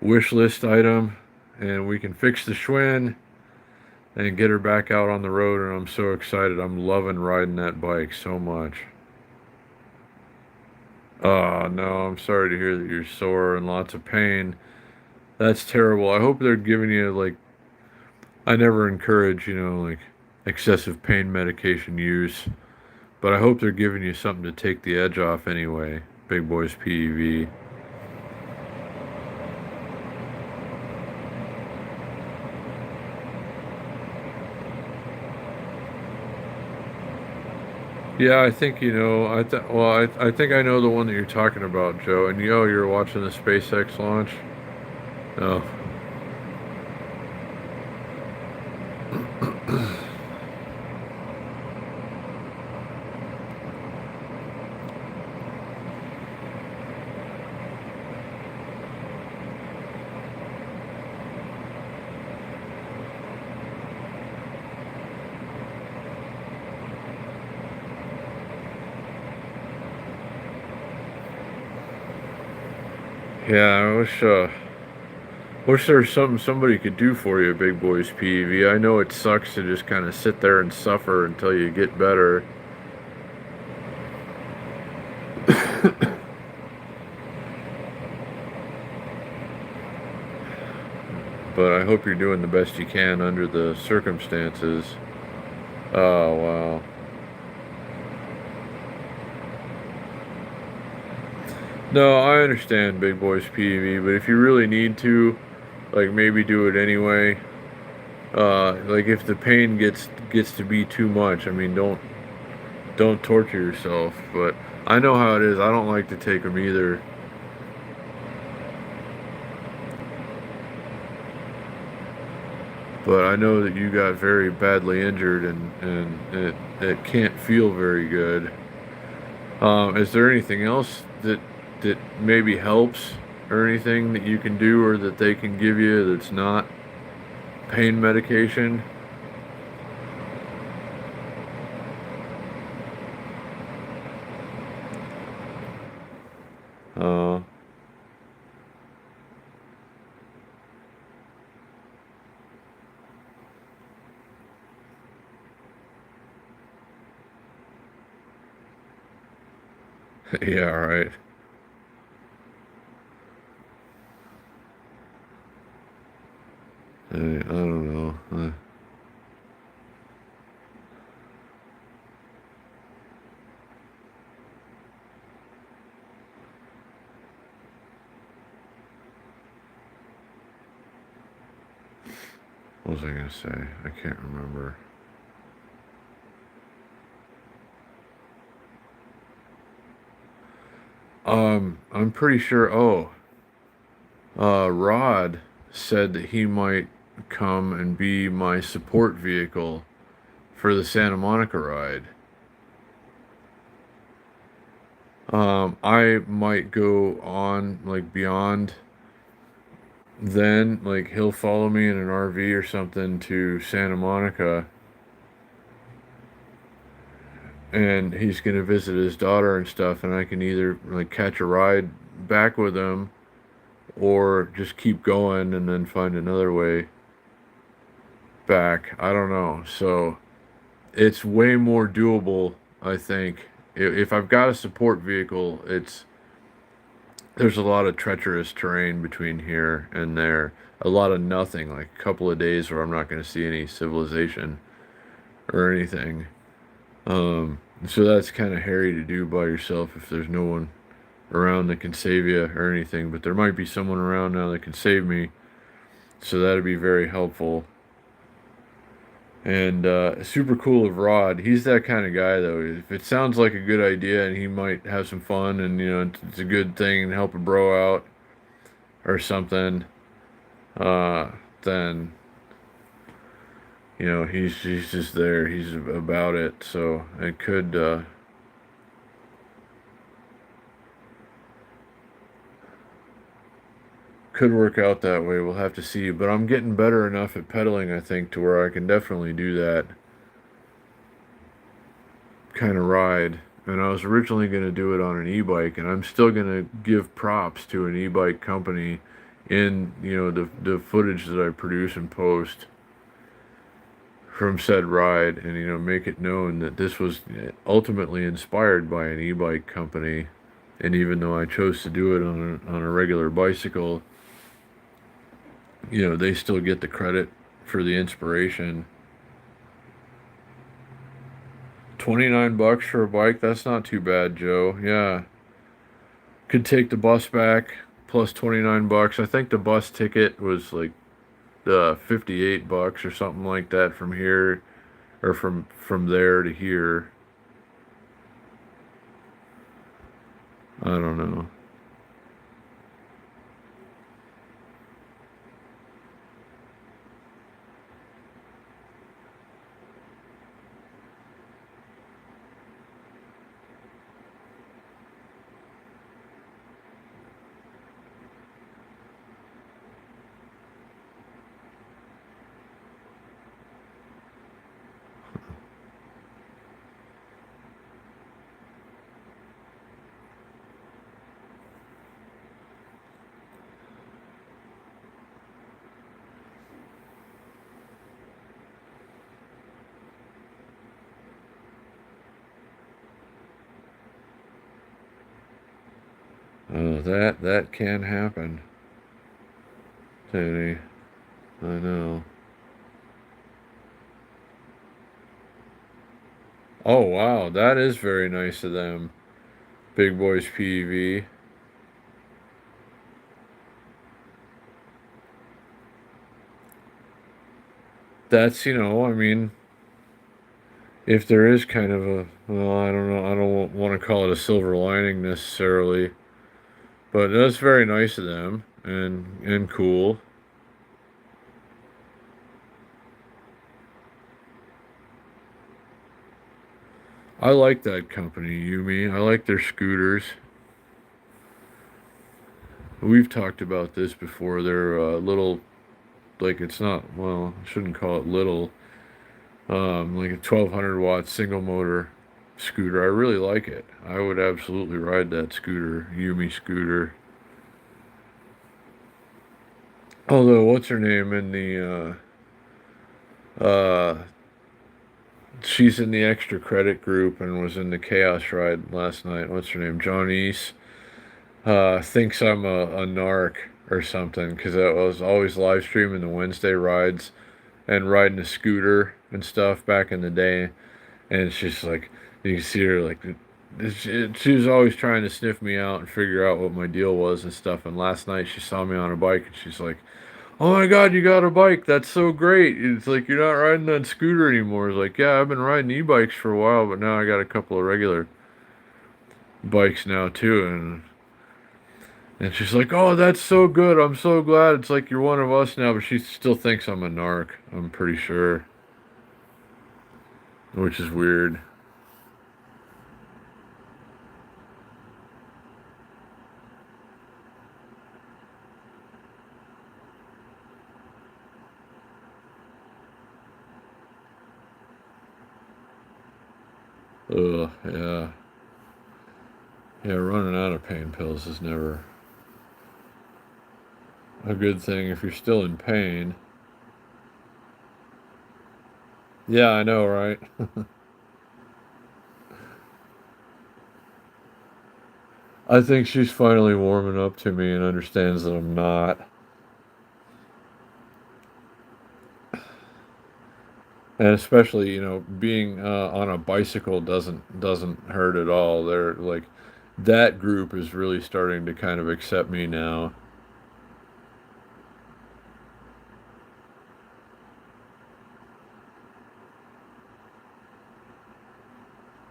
Wish list item, and we can fix the Schwinn and get her back out on the road. And I'm so excited. I'm loving riding that bike so much. Oh, no, I'm sorry to hear that you're sore and lots of pain. That's terrible. I hope they're giving you, like, I never encourage, like excessive pain medication use, but I hope they're giving you something to take the edge off anyway. Big Boys PEV. Yeah, I think I think I know the one that you're talking about, Joe. And you're watching the SpaceX launch. Oh, yeah. I wish there was something somebody could do for you, Big Boys PEV. I know it sucks to just kind of sit there and suffer until you get better. But I hope you're doing the best you can under the circumstances. Oh, wow. No, I understand Big Boys PEV, but if you really need to, like, maybe do it anyway. Like, if the pain gets to be too much, I mean, don't torture yourself. But I know how it is. I don't like to take them either. But I know that you got very badly injured, and it can't feel very good. Is there anything else that maybe helps, or anything that you can do or that they can give you that's not pain medication? Uh, yeah, right. I don't know. What was I gonna say? I can't remember. I'm pretty sure. Oh, Rod said that he might come and be my support vehicle for the Santa Monica ride. I might go on, like, beyond then. Like, he'll follow me in an RV or something to Santa Monica, and he's gonna visit his daughter and stuff, and I can either, like, catch a ride back with him or just keep going and then find another way back. I don't know. So it's way more doable, I think, if I've got a support vehicle, there's a lot of treacherous terrain between here and there. A lot of nothing, like a couple of days where I'm not going to see any civilization or anything. So that's kind of hairy to do by yourself if there's no one around that can save you or anything. But there might be someone around now that can save me, so that'd be very helpful. And super cool of Rod. He's that kind of guy, though. If it sounds like a good idea and he might have some fun and, it's a good thing and help a bro out or something, uh, then, he's just there. He's about it. So it could work out that way. We'll have to see. But I'm getting better enough at pedaling, I think, to where I can definitely do that kind of ride. And I was originally going to do it on an e-bike, and I'm still going to give props to an e-bike company in, the footage that I produce and post from said ride, and, make it known that this was ultimately inspired by an e-bike company. And even though I chose to do it on a regular bicycle, they still get the credit for the inspiration. 29 bucks for a bike, that's not too bad, Joe. Yeah. Could take the bus back plus 29 bucks. I think the bus ticket was like 58 bucks or something like that from here or from there to here. I don't know. That can happen, Tony. I know. Oh wow, that is very nice of them. Big Boys PV. That's, I mean, if there is kind of well, I don't know, I don't want to call it a silver lining necessarily, but that's very nice of them and cool. I like that company, Yumi. I like their scooters. We've talked about this before. They're little, like it's not, well, I shouldn't call it little. Like a 1200 watt single motor scooter. I really like it. I would absolutely ride that scooter, Yumi scooter. Although, what's her name in the she's in the extra credit group and was in the chaos ride last night. What's her name? Johnny's. Thinks I'm a narc or something because I was always live streaming the Wednesday rides and riding a scooter and stuff back in the day. And it's just like, you can see her like, she was always trying to sniff me out and figure out what my deal was and stuff. And last night she saw me on a bike and she's like, "Oh my God, you got a bike. That's so great." It's like, "You're not riding that scooter anymore." It's like, "Yeah, I've been riding e-bikes for a while, but now I got a couple of regular bikes now too." And she's like, "Oh, that's so good. I'm so glad. It's like you're one of us now." But she still thinks I'm a narc, I'm pretty sure, which is weird. Ugh, yeah. Yeah, running out of pain pills is never a good thing if you're still in pain. Yeah, I know, right? I think she's finally warming up to me and understands that I'm not. And especially, being on a bicycle doesn't hurt at all. They're like that group is really starting to kind of accept me now.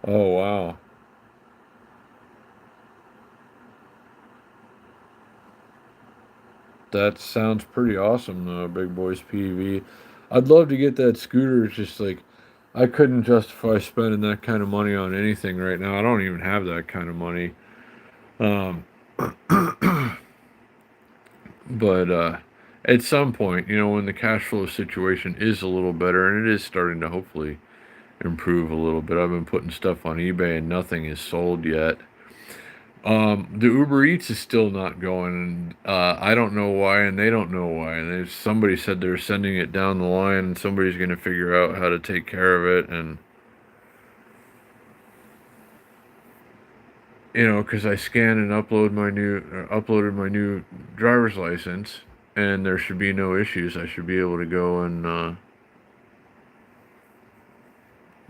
Oh wow. That sounds pretty awesome, Big Boys PV. I'd love to get that scooter. It's just like I couldn't justify spending that kind of money on anything right now. I don't even have that kind of money. Um, but at some point, when the cash flow situation is a little better, and it is starting to hopefully improve a little bit. I've been putting stuff on eBay and nothing is sold yet. The Uber Eats is still not going, and I don't know why, and they don't know why. And there's somebody said they're sending it down the line, and somebody's going to figure out how to take care of it. And because I scanned and uploaded my new driver's license, and there should be no issues. I should be able to go and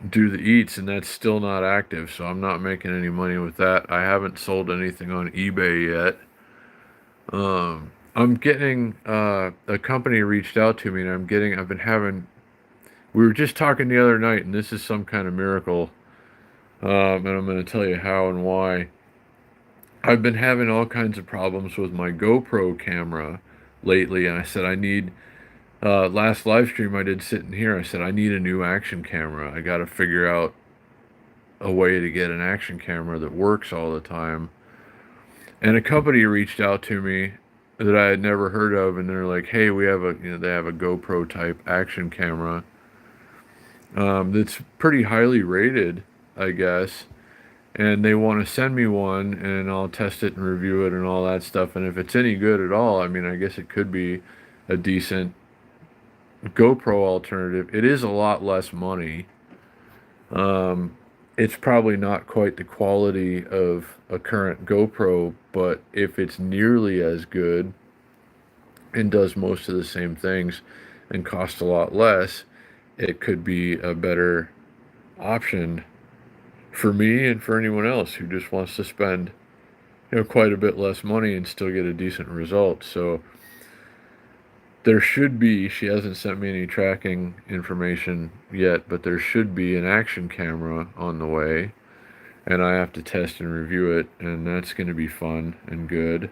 do the eats, and that's still not active, so I'm not making any money with that. I haven't sold anything on eBay yet. I'm getting a company reached out to me, and I've been having. We were just talking the other night, and this is some kind of miracle. And I'm going to tell you how and why. I've been having all kinds of problems with my GoPro camera lately, and I said I need. Last live stream I did sitting here, I said I need a new action camera. I got to figure out a way to get an action camera that works all the time. And a company reached out to me that I had never heard of, and they're like, "Hey, we have they have a GoPro type action camera that's pretty highly rated, I guess, and they want to send me one, and I'll test it and review it and all that stuff. And if it's any good at all, I mean, I guess it could be a decent GoPro alternative. It is a lot less money. Um, it's probably not quite the quality of a current GoPro, but if it's nearly as good and does most of the same things and costs a lot less, it could be a better option for me and for anyone else who just wants to spend, quite a bit less money and still get a decent result. So there should be, she hasn't sent me any tracking information yet, but there should be an action camera on the way, and I have to test and review it, and that's going to be fun and good.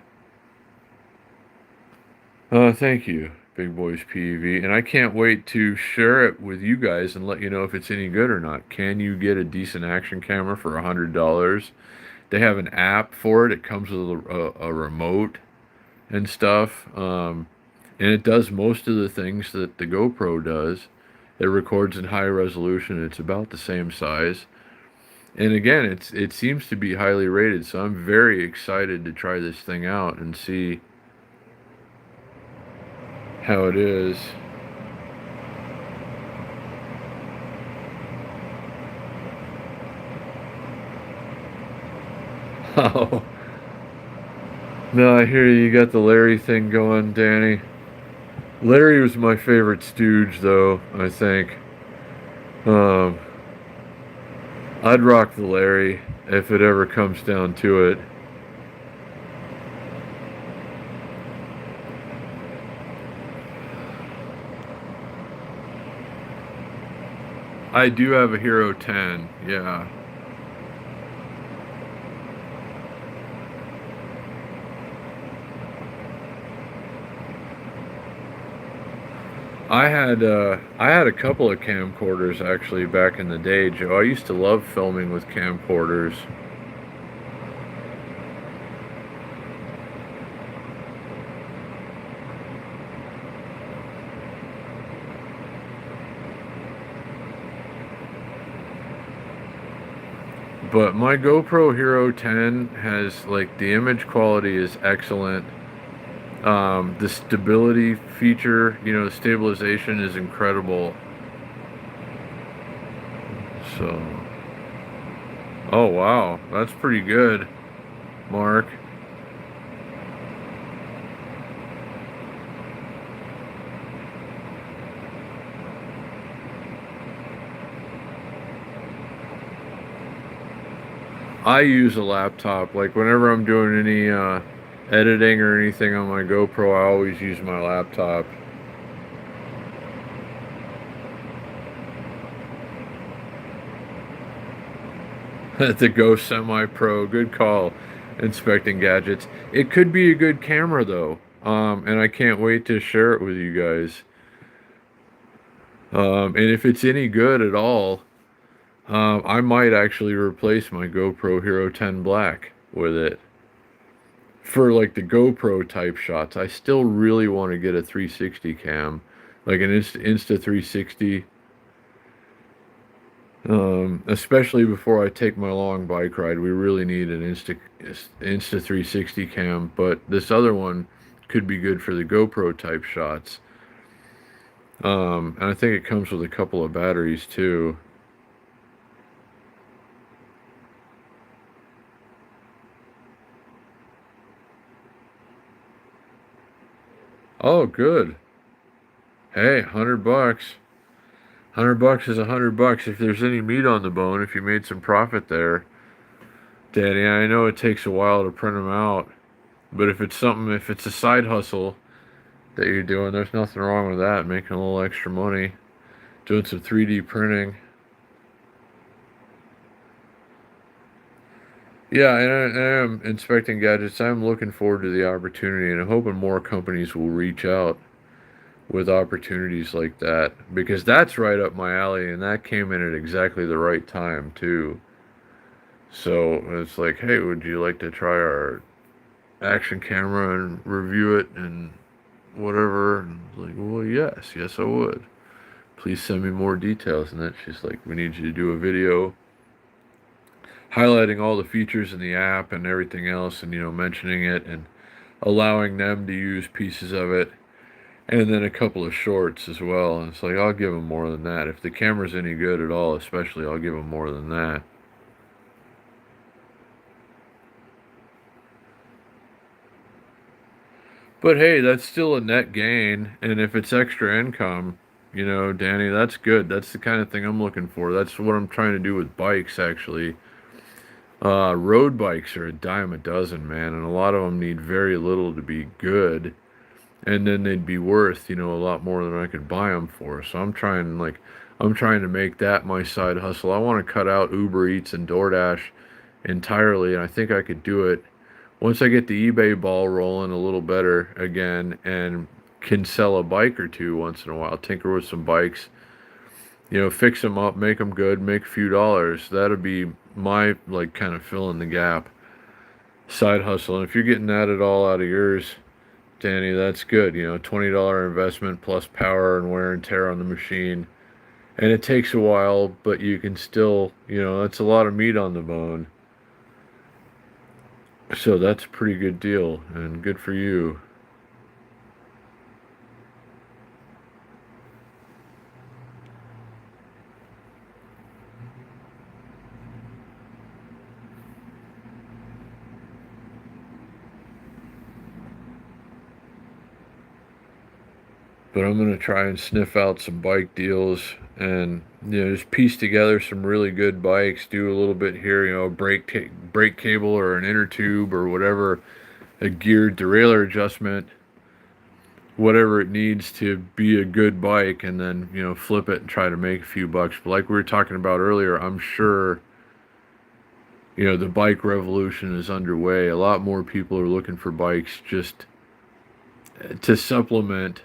Thank you, Big Boys PEV, and I can't wait to share it with you guys and let you know if it's any good or not. Can you get a decent action camera for $100? They have an app for it. It comes with a remote and stuff, and it does most of the things that the GoPro does. It records in high resolution. It's about the same size. And again, it seems to be highly rated, so I'm very excited to try this thing out and see how it is. Oh, no, I hear you got the Larry thing going, Danny. Larry was my favorite stooge, though, I think. Um, I'd rock the Larry if it ever comes down to it. I do have a Hero 10, yeah. I had a couple of camcorders actually back in the day, Joe. I used to love filming with camcorders. But my GoPro Hero 10 has, like, the image quality is excellent. The stability feature, the stabilization is incredible. So, oh wow, that's pretty good. Mark. I use a laptop. Like whenever I'm doing any editing or anything on my GoPro, I always use my laptop. The Go Semi Pro, good call. Inspecting gadgets. It could be a good camera though, and I can't wait to share it with you guys. And if it's any good at all, I might actually replace my GoPro Hero 10 Black with it for like the GoPro type shots. I still really want to get a 360 cam, like an Insta 360. Especially before I take my long bike ride, we really need an Insta 360 cam. But this other one could be good for the GoPro type shots. And I think it comes with a couple of batteries too. Oh, good. Hey, $100. $100 is $100. If there's any meat on the bone, if you made some profit there, Danny, I know it takes a while to print them out, but if it's something, if it's a side hustle that you're doing, there's nothing wrong with that. Making a little extra money, doing some 3D printing. Yeah, and I am inspecting gadgets. I'm looking forward to the opportunity, and I'm hoping more companies will reach out with opportunities like that because that's right up my alley, and that came in at exactly the right time too. So it's like, hey, would you like to try our action camera and review it and whatever? And I was like, well, yes, I would. Please send me more details. And then she's like, we need you to do a video highlighting all the features in the app and everything else, and mentioning it and allowing them to use pieces of it, and then a couple of shorts as well. And it's like, I'll give them more than that. If the camera's any good at all, especially, I'll give them more than that. But hey, that's still a net gain, and if it's extra income, Danny, that's good. That's the kind of thing I'm looking for. That's what I'm trying to do with bikes, actually. Road bikes are a dime a dozen, man, and a lot of them need very little to be good, and then they'd be worth, a lot more than I could buy them for. So I'm trying to make that my side hustle. I want to cut out Uber Eats and DoorDash entirely, and I think I could do it once I get the eBay ball rolling a little better again and can sell a bike or two once in a while, tinker with some bikes, fix them up, make them good, make a few dollars. That'd be my, like, kind of fill in the gap side hustle. And if you're getting that at all out of yours, Danny, that's good. $20 investment plus power and wear and tear on the machine. And it takes a while, but you can still, that's a lot of meat on the bone. So that's a pretty good deal and good for you. But I'm going to try and sniff out some bike deals and just piece together some really good bikes, do a little bit here, brake cable or an inner tube or whatever, a geared derailleur adjustment, whatever it needs to be a good bike, and then flip it and try to make a few bucks. But like we were talking about earlier, I'm sure the bike revolution is underway. A lot more people are looking for bikes just to supplement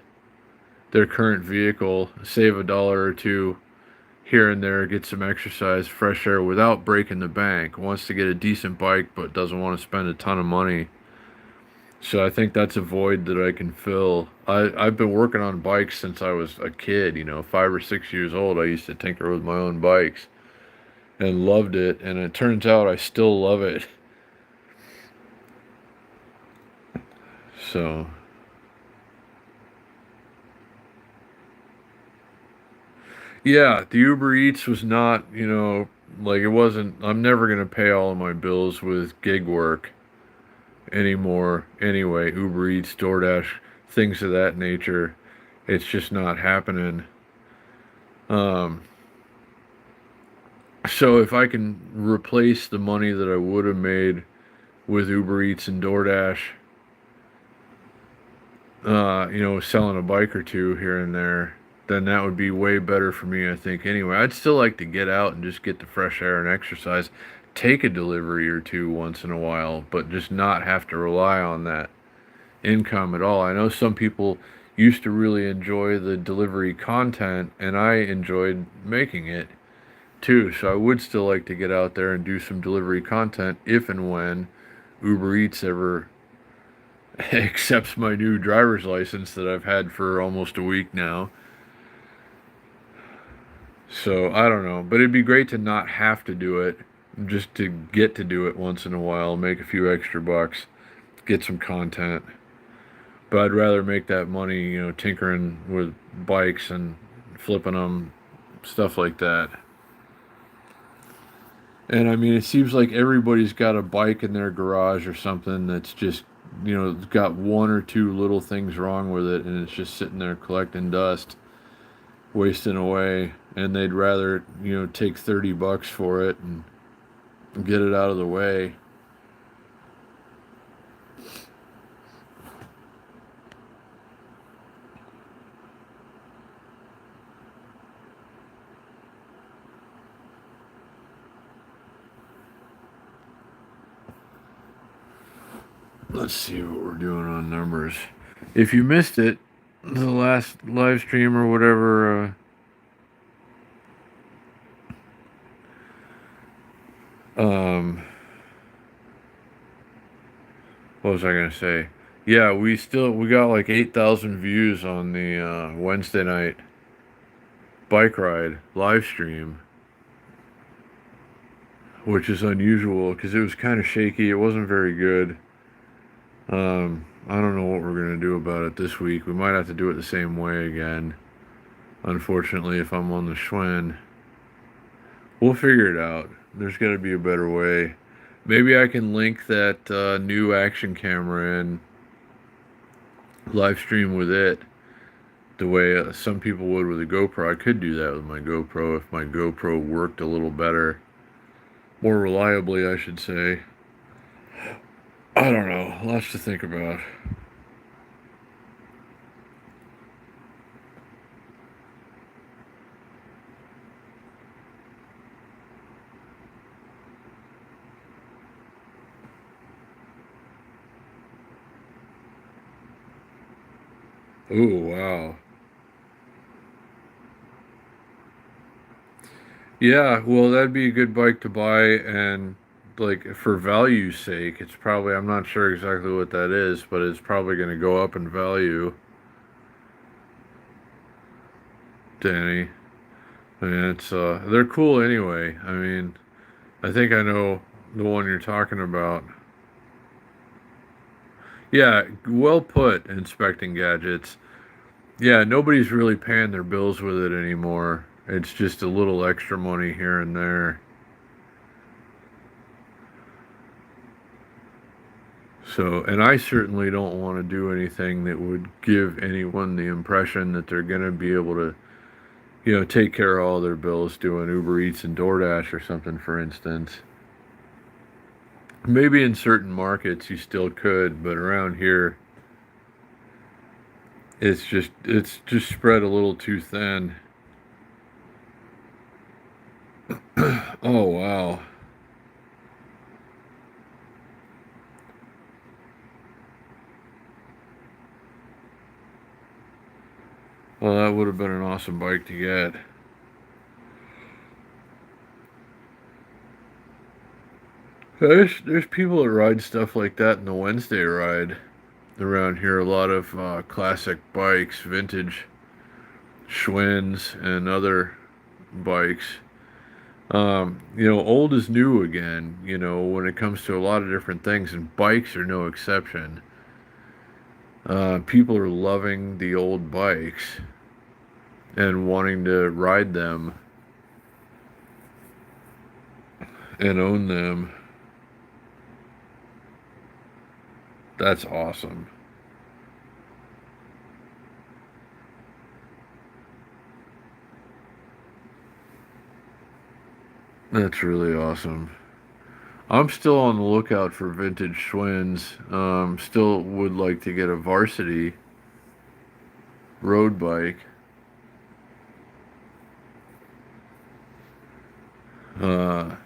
their current vehicle, save a dollar or two here and there, get some exercise, fresh air without breaking the bank. Wants to get a decent bike but doesn't want to spend a ton of money. So I think that's a void that I can fill. I've been working on bikes since I was a kid, 5 or 6 years old. I used to tinker with my own bikes and loved it. And it turns out I still love it. So, yeah, the Uber Eats was not, like it wasn't, I'm never going to pay all of my bills with gig work. anymore anyway. Uber Eats, DoorDash, things of that nature. It's just not happening. Um, so if I can replace the money that I would have made with Uber Eats and DoorDash, selling a bike or two here and there, then that would be way better for me, I think. Anyway, I'd still like to get out and just get the fresh air and exercise, take a delivery or two once in a while, but just not have to rely on that income at all. I know some people used to really enjoy the delivery content, and I enjoyed making it too. So I would still like to get out there and do some delivery content if and when Uber Eats ever accepts my new driver's license that I've had for almost a week now. So I don't know, but it'd be great to not have to do it, just to get to do it once in a while, make a few extra bucks, get some content. But I'd rather make that money, tinkering with bikes and flipping them, stuff like that. And I mean, it seems like everybody's got a bike in their garage or something that's just, got one or two little things wrong with it, and it's just sitting there collecting dust, wasting away. And they'd rather, take $30 for it and get it out of the way. Let's see what we're doing on numbers. If you missed it, the last live stream or whatever, what was I gonna say? Yeah, we got like 8,000 views on the Wednesday night bike ride live stream, which is unusual because it was kind of shaky. It wasn't very good. I don't know what we're gonna do about it this week. We might have to do it the same way again. Unfortunately, if I'm on the Schwinn, we'll figure it out. There's got to be a better way. Maybe I can link that new action camera and live stream with it the way some people would with a GoPro. I could do that with my GoPro if my GoPro worked a little better. More reliably, I should say. I don't know. Lots to think about. Oh, wow. Yeah, well, that'd be a good bike to buy, and like for value's sake, it's probably, I'm not sure exactly what that is, but it's probably going to go up in value, Danny. I mean, they're cool anyway. I mean, I think I know the one you're talking about. Yeah, well put, inspecting gadgets. Yeah, nobody's really paying their bills with it anymore. It's just a little extra money here and there. So, and I certainly don't want to do anything that would give anyone the impression that they're going to be able to, take care of all their bills doing Uber Eats and DoorDash or something, for instance. Maybe in certain markets you still could, but around here, it's just spread a little too thin. Oh, wow. Well, that would have been an awesome bike to get. There's people that ride stuff like that in the Wednesday ride around here. A lot of classic bikes, vintage Schwinns and other bikes. Old is new again, when it comes to a lot of different things, and bikes are no exception. People are loving the old bikes and wanting to ride them and own them. That's awesome. That's really awesome. I'm still on the lookout for vintage Schwinns. Still would like to get a varsity road bike. Uh,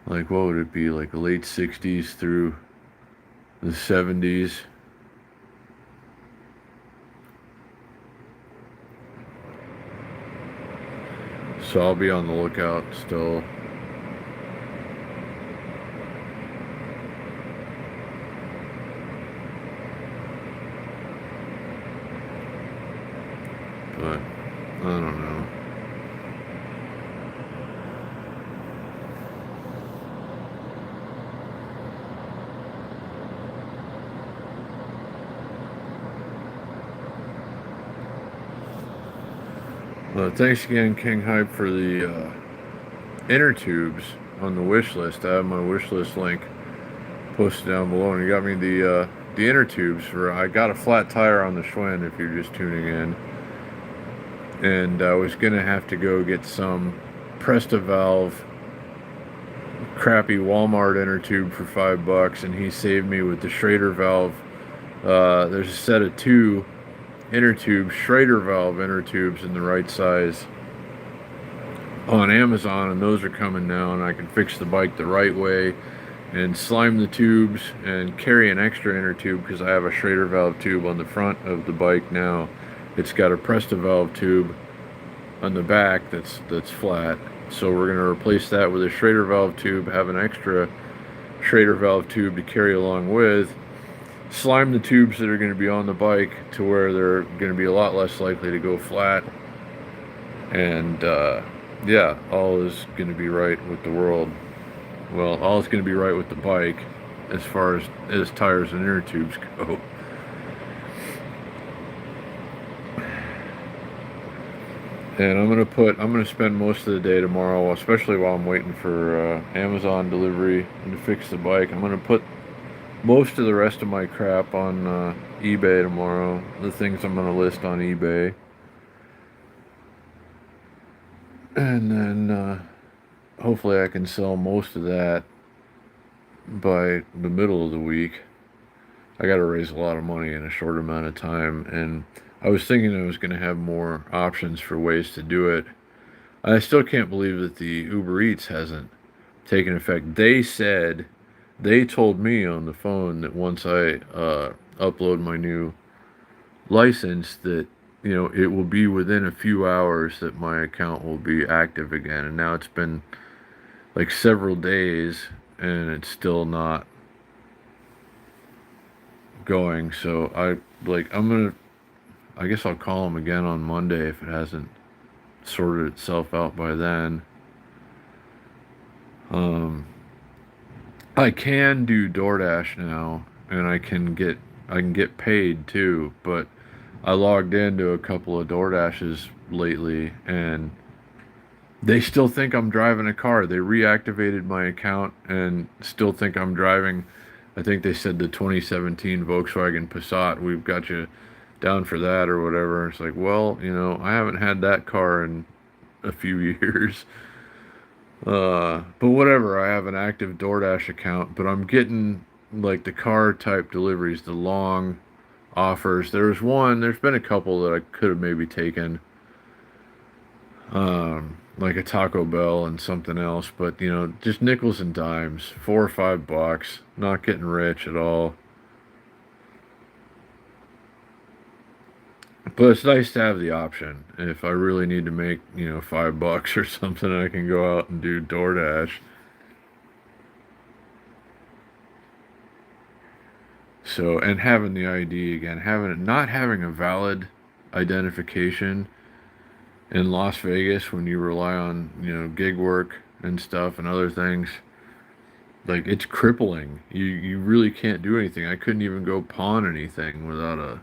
like what would it be? Like late '60s through the '70s. So I'll be on the lookout still. But I don't know. Thanks again, King Hype, for the inner tubes on the wish list. I have my wish list link posted down below, and you got me the inner tubes for. I got a flat tire on the Schwinn. If you're just tuning in, and I was gonna have to go get some Presta valve crappy Walmart inner tube for $5, and he saved me with the Schrader valve. There's a set of two inner tubes, Schrader valve inner tubes in the right size on Amazon, and those are coming now, and I can fix the bike the right way and slime the tubes and carry an extra inner tube because I have a Schrader valve tube on the front of the bike now. It's got a Presta valve tube on the back that's flat, so we're going to replace that with a Schrader valve tube, have an extra Schrader valve tube to carry along with, slime the tubes that are going to be on the bike to where they're going to be a lot less likely to go flat, and yeah, all is going to be right with the world. Well, all is going to be right with the bike as far as tires and inner tubes go. And I'm gonna spend most of the day tomorrow, especially while I'm waiting for Amazon delivery and to fix the bike. I'm gonna put most of the rest of my crap on eBay tomorrow. The things I'm gonna list on eBay, and then hopefully I can sell most of that by the middle of the week. I got to raise a lot of money in a short amount of time, and I was thinking I was going to have more options for ways to do it. I still can't believe that the Uber Eats hasn't taken effect. They told me on the phone that once I upload my new license that, you know, it will be within a few hours that my account will be active again. And now it's been like several days and it's still not going. So I guess I'll call them again on Monday if it hasn't sorted itself out by then. I can do DoorDash now, and I can get paid too. But I logged into a couple of DoorDashes lately, and they still think I'm driving a car. They reactivated my account and still think I'm driving. I think they said the 2017 Volkswagen Passat. We've got you down for that or whatever. It's like, well, you know, I haven't had that car in a few years. But whatever, I have an active DoorDash account, but I'm getting like the car type deliveries, the long offers. There's been a couple that I could have maybe taken, like a Taco Bell and something else, but you know, just nickels and dimes, $4 or $5, not getting rich at all. But it's nice to have the option. If I really need to make, you know, $5 or something, I can go out and do DoorDash. So, and having the ID again, not having a valid identification in Las Vegas when you rely on, you know, gig work and stuff and other things, like it's crippling. You really can't do anything. I couldn't even go pawn anything without a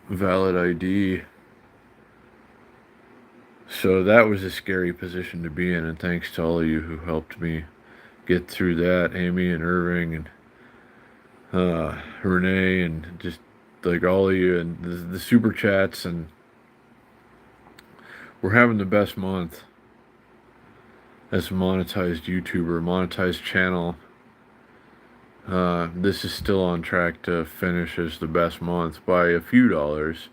valid ID. So that was a scary position to be in, and thanks to all of you who helped me get through that, Amy and Irving and Renee, and just like all of you, and the super chats, and we're having the best month as a monetized YouTuber, monetized channel. This is still on track to finish as the best month by a few dollars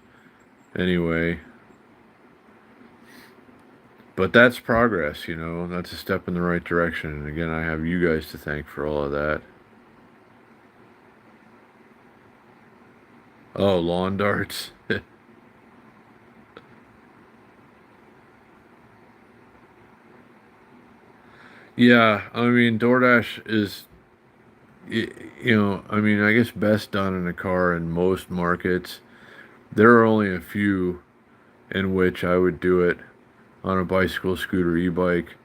anyway. But that's progress, you know, that's a step in the right direction. And again, I have you guys to thank for all of that. Oh, lawn darts. Yeah, I mean, DoorDash is, you know, I mean, I guess best done in a car in most markets. There are only a few in which I would do it on a bicycle, scooter, e-bike.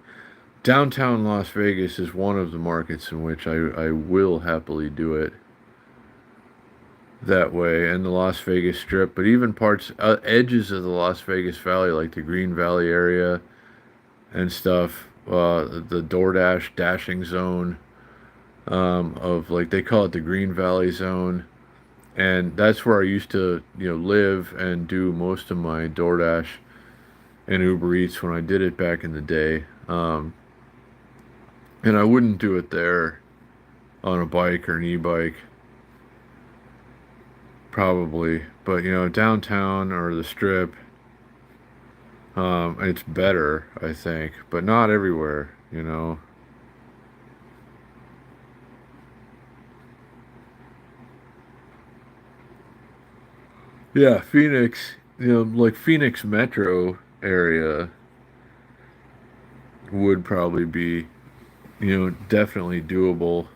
Downtown Las Vegas is one of the markets in which I will happily do it that way, and the Las Vegas Strip, but even parts, edges of the Las Vegas Valley, like the Green Valley area and stuff, the DoorDash dashing zone, of like they call it the Green Valley zone, and that's where I used to, you know, live and do most of my DoorDash and Uber Eats when I did it back in the day. And I wouldn't do it there on a bike or an e-bike, probably, but you know, downtown or the Strip, it's better, I think, but not everywhere, you know. Yeah, Phoenix, you know, like Phoenix metro area would probably be, you know, definitely doable.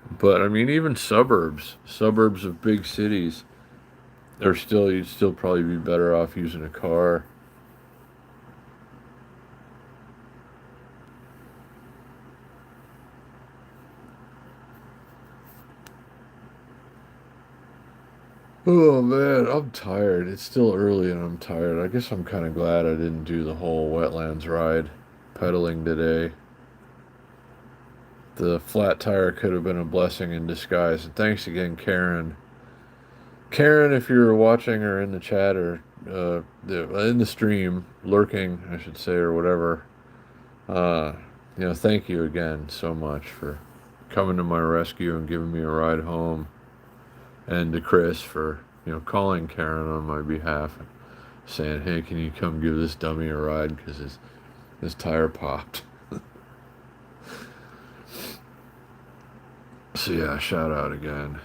But I mean, even suburbs of big cities, are still, you'd still probably be better off using a car. Oh man, I'm tired. It's still early and I'm tired. I guess I'm kind of glad I didn't do the whole wetlands ride pedaling today. The flat tire could have been a blessing in disguise. And thanks again, Karen. Karen, if you're watching or in the chat or in the stream, lurking, I should say, or whatever, uh, you know, thank you again so much for coming to my rescue and giving me a ride home. And to Chris for, you know, calling Karen on my behalf and saying, "Hey, can you come give this dummy a ride because his tire popped." So yeah, shout out again.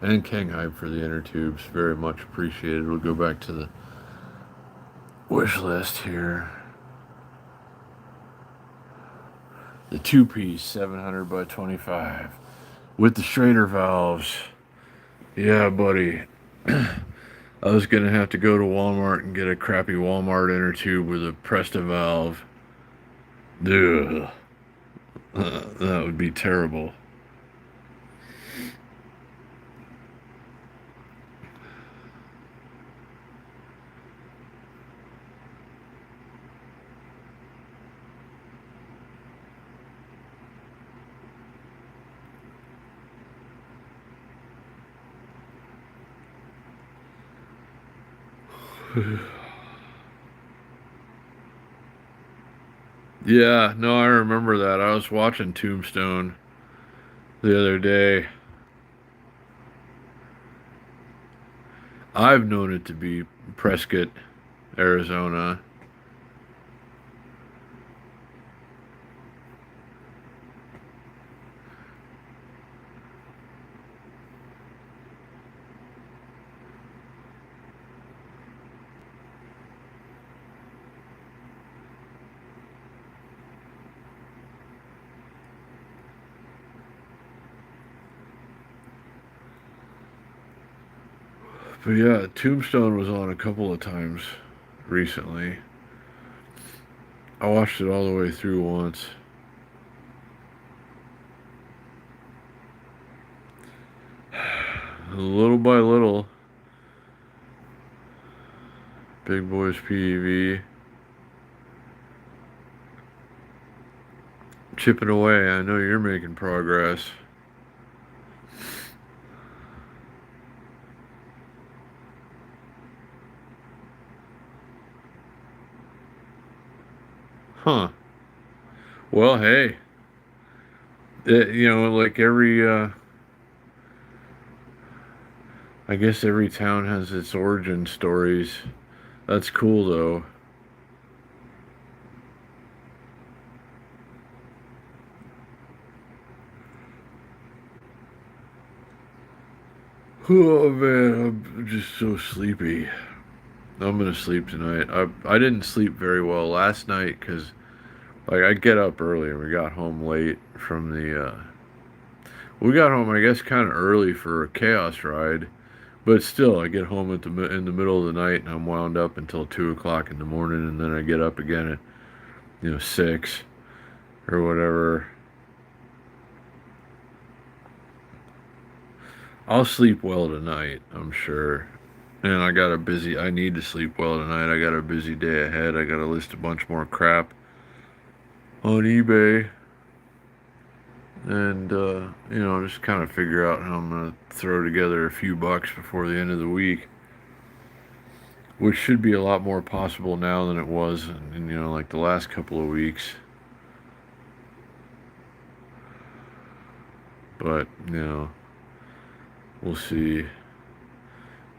And King Hype for the inner tubes, very much appreciated. We'll go back to the wish list here. The two-piece 700 by 25 with the Schrader valves. Yeah, buddy. I was gonna have to go to Walmart and get a crappy Walmart inner tube with a Presta valve. Ugh. That would be terrible. Yeah, no, I remember that. I was watching Tombstone the other day. I've known it to be Prescott, Arizona. But yeah, Tombstone was on a couple of times recently. I watched it all the way through once. Little by little, Big Boys PEV. chipping away. I know you're making progress. Huh. Well, hey, like I guess every town has its origin stories. That's cool, though. Oh man, I'm just so sleepy. I'm gonna sleep tonight. I didn't sleep very well last night because like I get up early and we got home late from the. We got home, I guess, kind of early for a chaos ride, but still, I get home in the middle of the night and I'm wound up until 2 o'clock in the morning, and then I get up again at 6 or whatever. I'll sleep well tonight, I'm sure. And I need to sleep well tonight. I got a busy day ahead. I got to list a bunch more crap on eBay and, just kind of figure out how I'm going to throw together a few bucks before the end of the week, which should be a lot more possible now than it was in like the last couple of weeks. But, we'll see.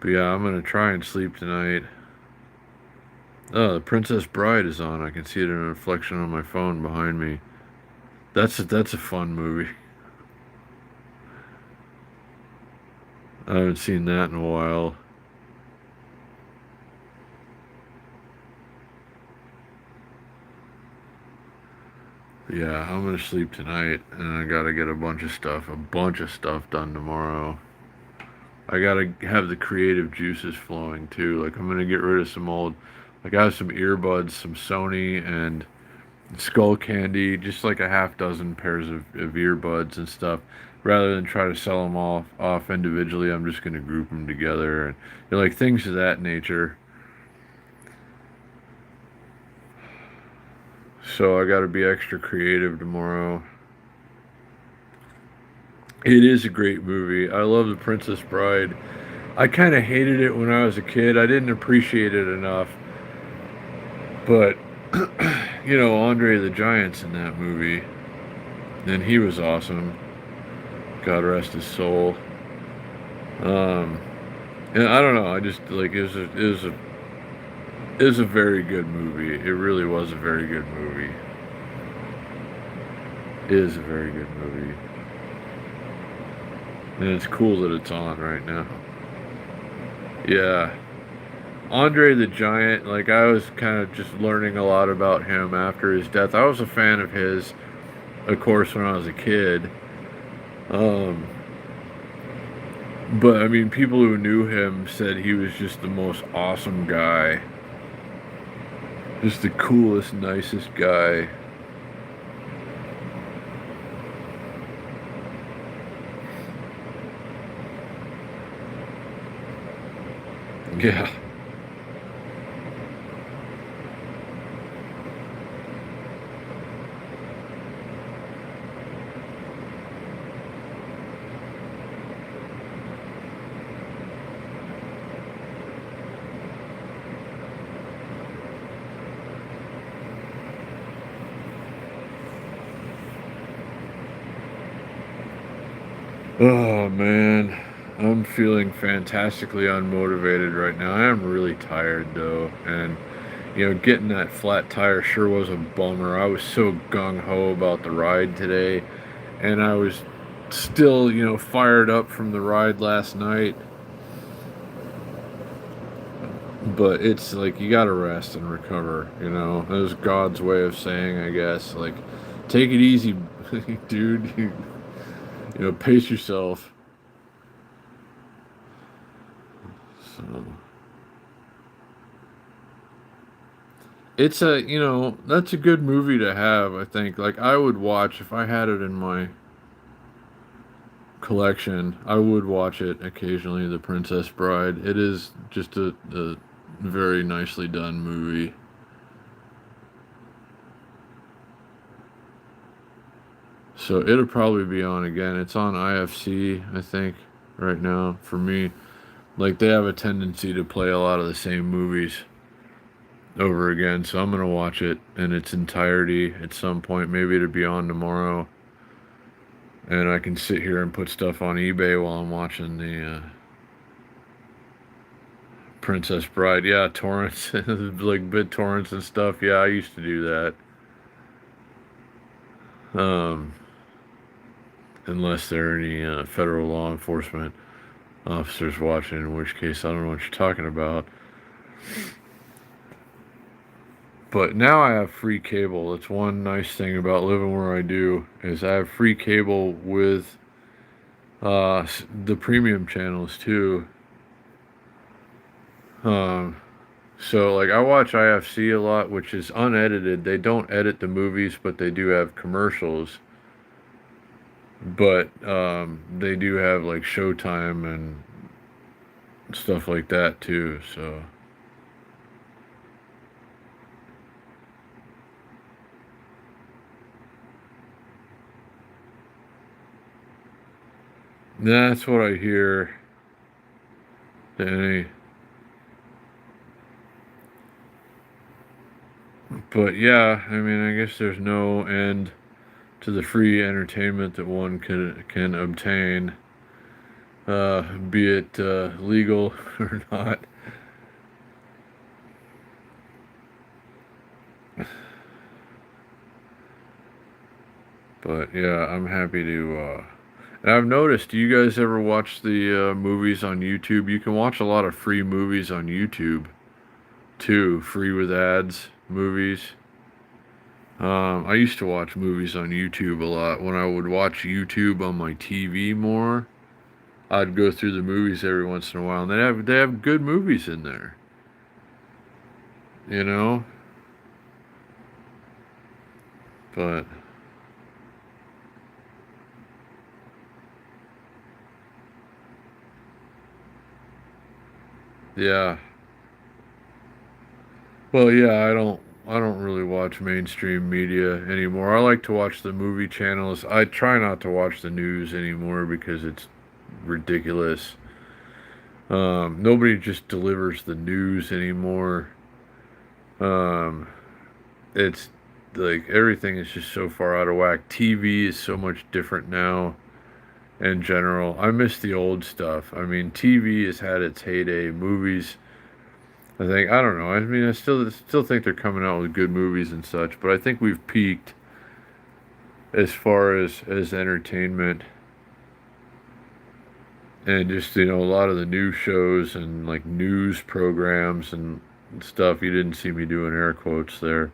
But yeah, I'm going to try and sleep tonight. Oh, The Princess Bride is on. I can see it in a reflection on my phone behind me. That's a fun movie. I haven't seen that in a while. Yeah, I'm gonna sleep tonight, and I gotta get a bunch of stuff done tomorrow. I gotta have the creative juices flowing too. Like I'm gonna get rid of some old, like I have some earbuds, some Sony and Skull Candy, just like a half dozen pairs of earbuds and stuff. Rather than try to sell them off individually, I'm just gonna group them together and like things of that nature. So I gotta be extra creative tomorrow. It is a great movie. I love The Princess Bride. I kind of hated it when I was a kid. I didn't appreciate it enough. But, Andre the Giant's in that movie. And he was awesome. God rest his soul. Um, and I don't know. I just, like, it was a very good movie. It really was a very good movie. It is a very good movie. And it's cool that it's on right now. Yeah. Andre the Giant, like I was kind of just learning a lot about him after his death. I was a fan of his, of course, when I was a kid. Um, but I mean, people who knew him said he was just the most awesome guy. Just the coolest, nicest guy. Yeah. Oh man, I'm feeling fantastically unmotivated right now. I am really tired though, and getting that flat tire sure was a bummer. I was so gung ho about the ride today, and I was still, fired up from the ride last night. But it's like you gotta rest and recover, That was God's way of saying, I guess, like, take it easy, dude. Pace yourself. So it's that's a good movie to have, I think. Like I would watch if I had it in my collection. I would watch it occasionally, The Princess Bride. It is just a very nicely done movie. So it'll probably be on again. It's on IFC, I think, right now for me. Like they have a tendency to play a lot of the same movies over again, so I'm gonna watch it in its entirety at some point. Maybe it'll be on tomorrow, and I can sit here and put stuff on eBay while I'm watching the Princess Bride. Yeah, torrents, like BitTorrents and stuff. Yeah, I used to do that. Um, unless there are any federal law enforcement officers watching, in which case I don't know what you're talking about. But now I have free cable. That's one nice thing about living where I do is I have free cable with the premium channels too. Um, so like I watch IFC a lot, which is unedited. They don't edit the movies, but they do have commercials. But they do have like Showtime and stuff like that too. So that's what I hear. Danny. But yeah, I mean, I guess there's no end to the free entertainment that one can obtain, be it legal or not. But yeah, I'm happy to. And I've noticed. Do you guys ever watch the movies on YouTube? You can watch a lot of free movies on YouTube too, free with ads movies. I used to watch movies on YouTube a lot. When I would watch YouTube on my TV more, I'd go through the movies every once in a while, and they have good movies in there. You know, but yeah. Well, yeah, I don't really watch mainstream media anymore. I like to watch the movie channels. I try not to watch the news anymore because it's ridiculous. Nobody just delivers the news anymore. Um, it's like everything is just so far out of whack. TV is so much different now in general. I miss the old stuff. I mean, TV has had its heyday. Movies, I don't know. I mean, I still think they're coming out with good movies and such, but I think we've peaked as far as entertainment and just a lot of the news shows and like news programs and stuff. You didn't see me doing air quotes there.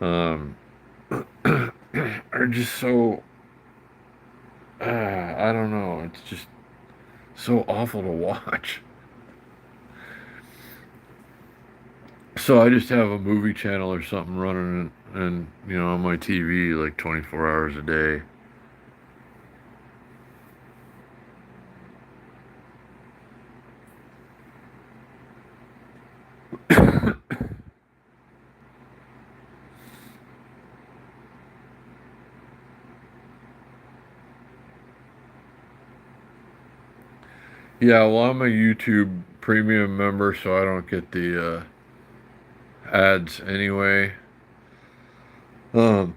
Um, are just so I don't know. It's just so awful to watch. So I just have a movie channel or something running and on my TV like 24 hours a day. Yeah, well, I'm a YouTube premium member, so I don't get the ads anyway. Um,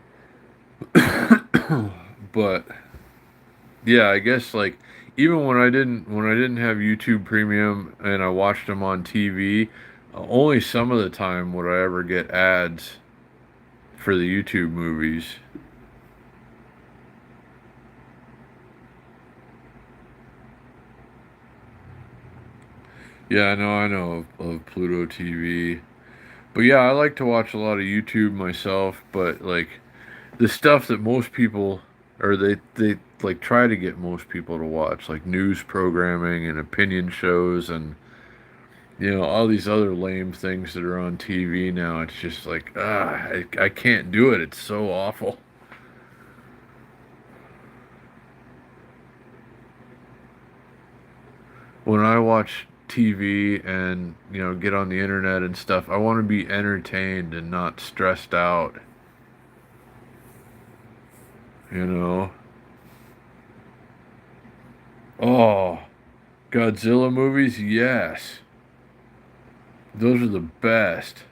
but yeah, I guess like even when I didn't have YouTube Premium and I watched them on TV, only some of the time would I ever get ads for the YouTube movies. Yeah, I know of Pluto TV. But yeah, I like to watch a lot of YouTube myself, but like the stuff that most people or they like try to get most people to watch, like news programming and opinion shows and all these other lame things that are on TV now. It's just like I can't do it. It's so awful. When I watch TV and get on the internet and stuff, I want to be entertained and not stressed out. you know. Oh, Godzilla movies, yes. Those are the best.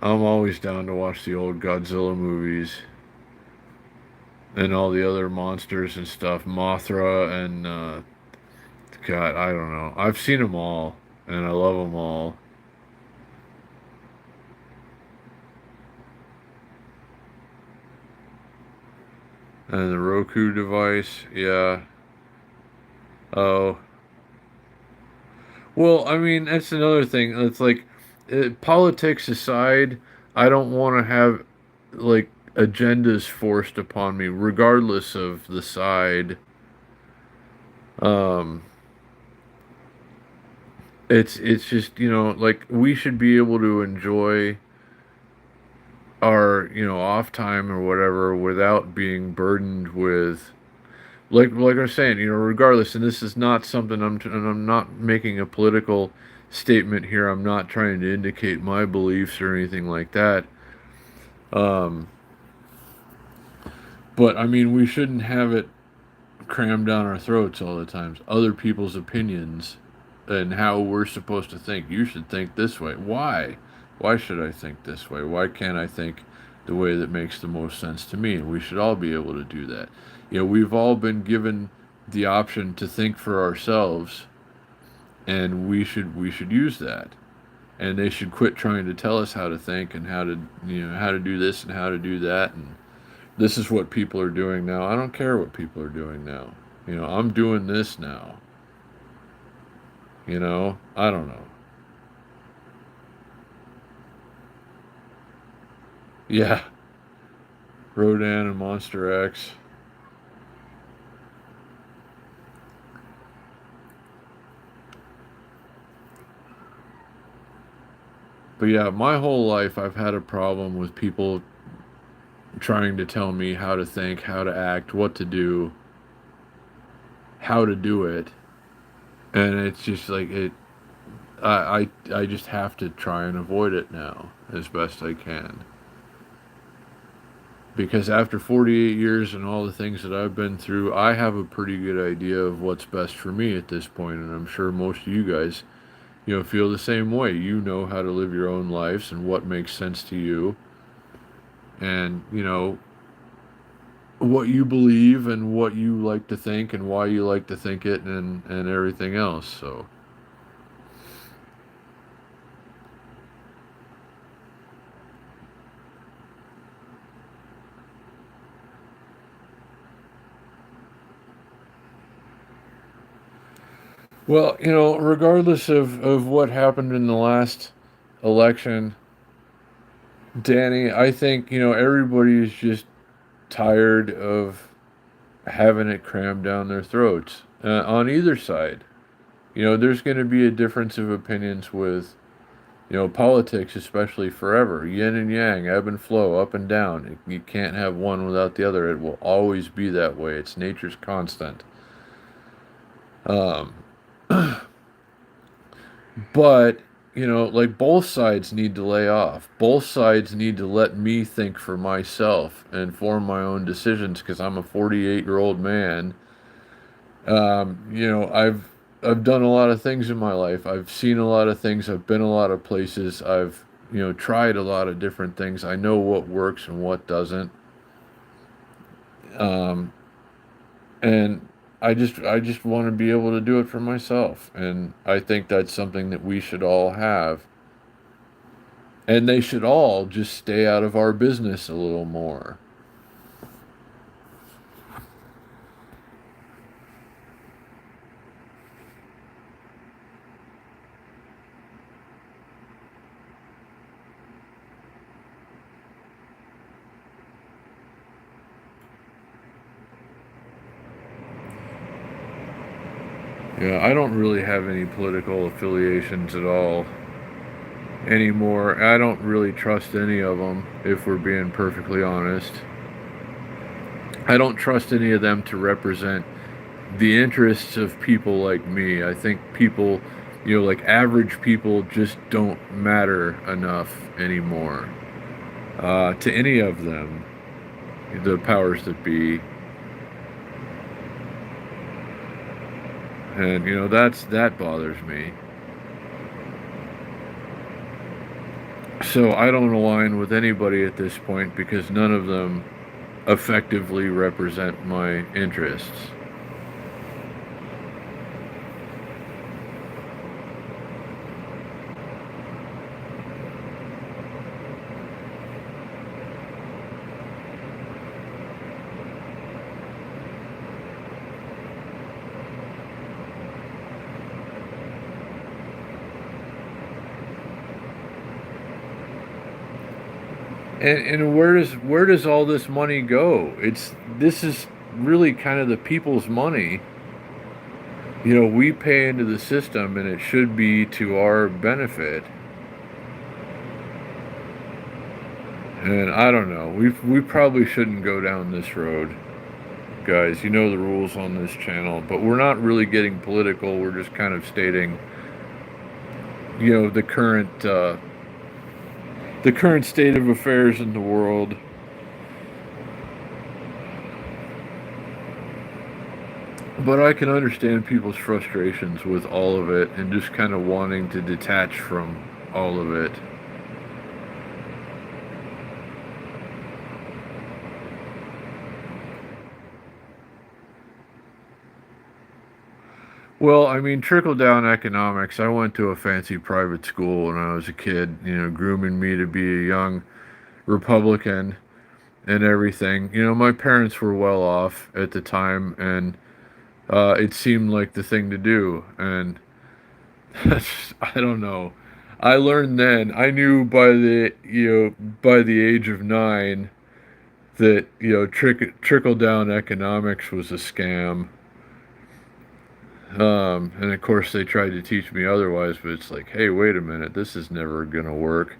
I'm always down to watch the old Godzilla movies and all the other monsters and stuff. Mothra and, God, I don't know. I've seen them all, and I love them all. And the Roku device, yeah. Oh, well, I mean, that's another thing. It's like, politics aside, I don't want to have like agendas forced upon me, regardless of the side. Um, it's just, like, we should be able to enjoy our, off time or whatever without being burdened with, like I was saying, regardless. And this is not something and I'm not making a political statement here. I'm not trying to indicate my beliefs or anything like that. Um, but I mean, we shouldn't have it crammed down our throats all the time. Other people's opinions and how we're supposed to think. You should think this way. Why? Why should I think this way? Why can't I think the way that makes the most sense to me? And we should all be able to do that. We've all been given the option to think for ourselves, and we should use that. And they should quit trying to tell us how to think and how to do this and how to do that. And this is what people are doing now. I don't care what people are doing now. I'm doing this now. I don't know. Yeah, Rodan and Monster X. But yeah, my whole life I've had a problem with people trying to tell me how to think, how to act, what to do, how to do it. And it's just like I just have to try and avoid it now as best I can. Because after 48 years and all the things that I've been through, I have a pretty good idea of what's best for me at this point, and I'm sure most of you guys, feel the same way. You know how to live your own lives and what makes sense to you, and what you believe and what you like to think and why you like to think it, and everything else. So well, regardless of what happened in the last election, Danny, I think, everybody is just tired of having it crammed down their throats on either side. There's going to be a difference of opinions with, politics, especially forever. Yin and yang, ebb and flow, up and down. You can't have one without the other. It will always be that way. It's nature's constant. Um, but, like, both sides need to lay off. Both sides need to let me think for myself and form my own decisions because I'm a 48-year-old man. I've done a lot of things in my life. I've seen a lot of things. I've been a lot of places. I've tried a lot of different things. I know what works and what doesn't. Um, and I just want to be able to do it for myself. And I think that's something that we should all have. And they should all just stay out of our business a little more. Yeah, I don't really have any political affiliations at all anymore. I don't really trust any of them, if we're being perfectly honest. I don't trust any of them to represent the interests of people like me. I think people Like average people just don't matter enough anymore to any of them, the powers that be. And that bothers me. So I don't align with anybody at this point because none of them effectively represent my interests. And where does all this money go? This is really kind of the people's money. We pay into the system and it should be to our benefit. And I don't know. We probably shouldn't go down this road. Guys, you know the rules on this channel, but we're not really getting political. We're just kind of stating the current state of affairs in the world. But I can understand people's frustrations with all of it and just kind of wanting to detach from all of it. Well, I mean, trickle down economics. I went to a fancy private school when I was a kid, grooming me to be a young Republican and everything. My parents were well off at the time, and it seemed like the thing to do. And I don't know. I learned then. I knew by the age of 9 that trickle down economics was a scam. And of course they tried to teach me otherwise, but it's like, hey, wait a minute, this is never gonna work.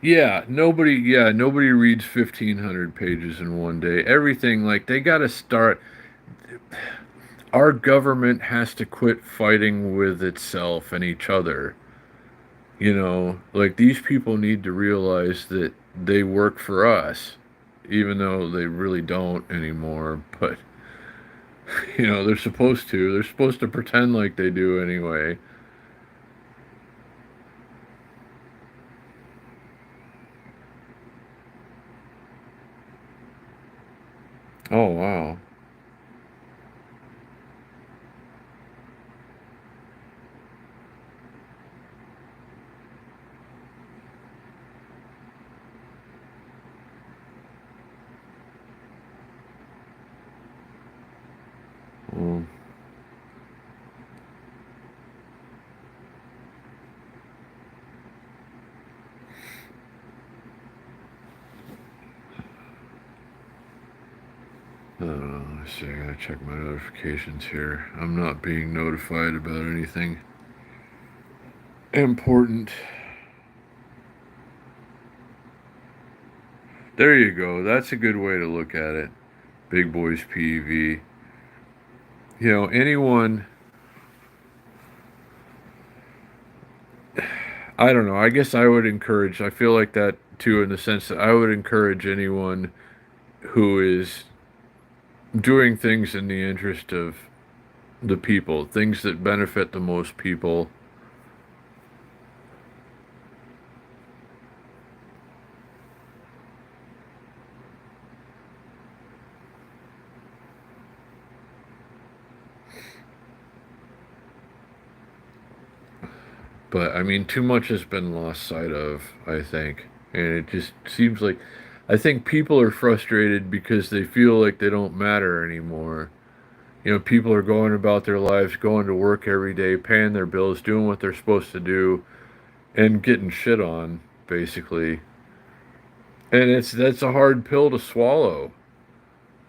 Nobody reads 1,500 pages in one day. Everything, like, they gotta start. Our government has to quit fighting with itself and each other. Like, these people need to realize that they work for us, even though they really don't anymore. But, they're supposed to. They're supposed to pretend like they do anyway. Oh, wow. Well, I don't know. Let's see. I gotta check my notifications here. I'm not being notified about anything important. There you go. That's a good way to look at it. Big Boys PEV. Anyone. I don't know. I guess I would encourage. I feel like that too, in the sense that I would encourage anyone who is doing things in the interest of the people, things that benefit the most people. But I mean, too much has been lost sight of, I think. And it just seems like I think people are frustrated because they feel like they don't matter anymore. People are going about their lives, going to work every day, paying their bills, doing what they're supposed to do, and getting shit on, basically. And that's a hard pill to swallow.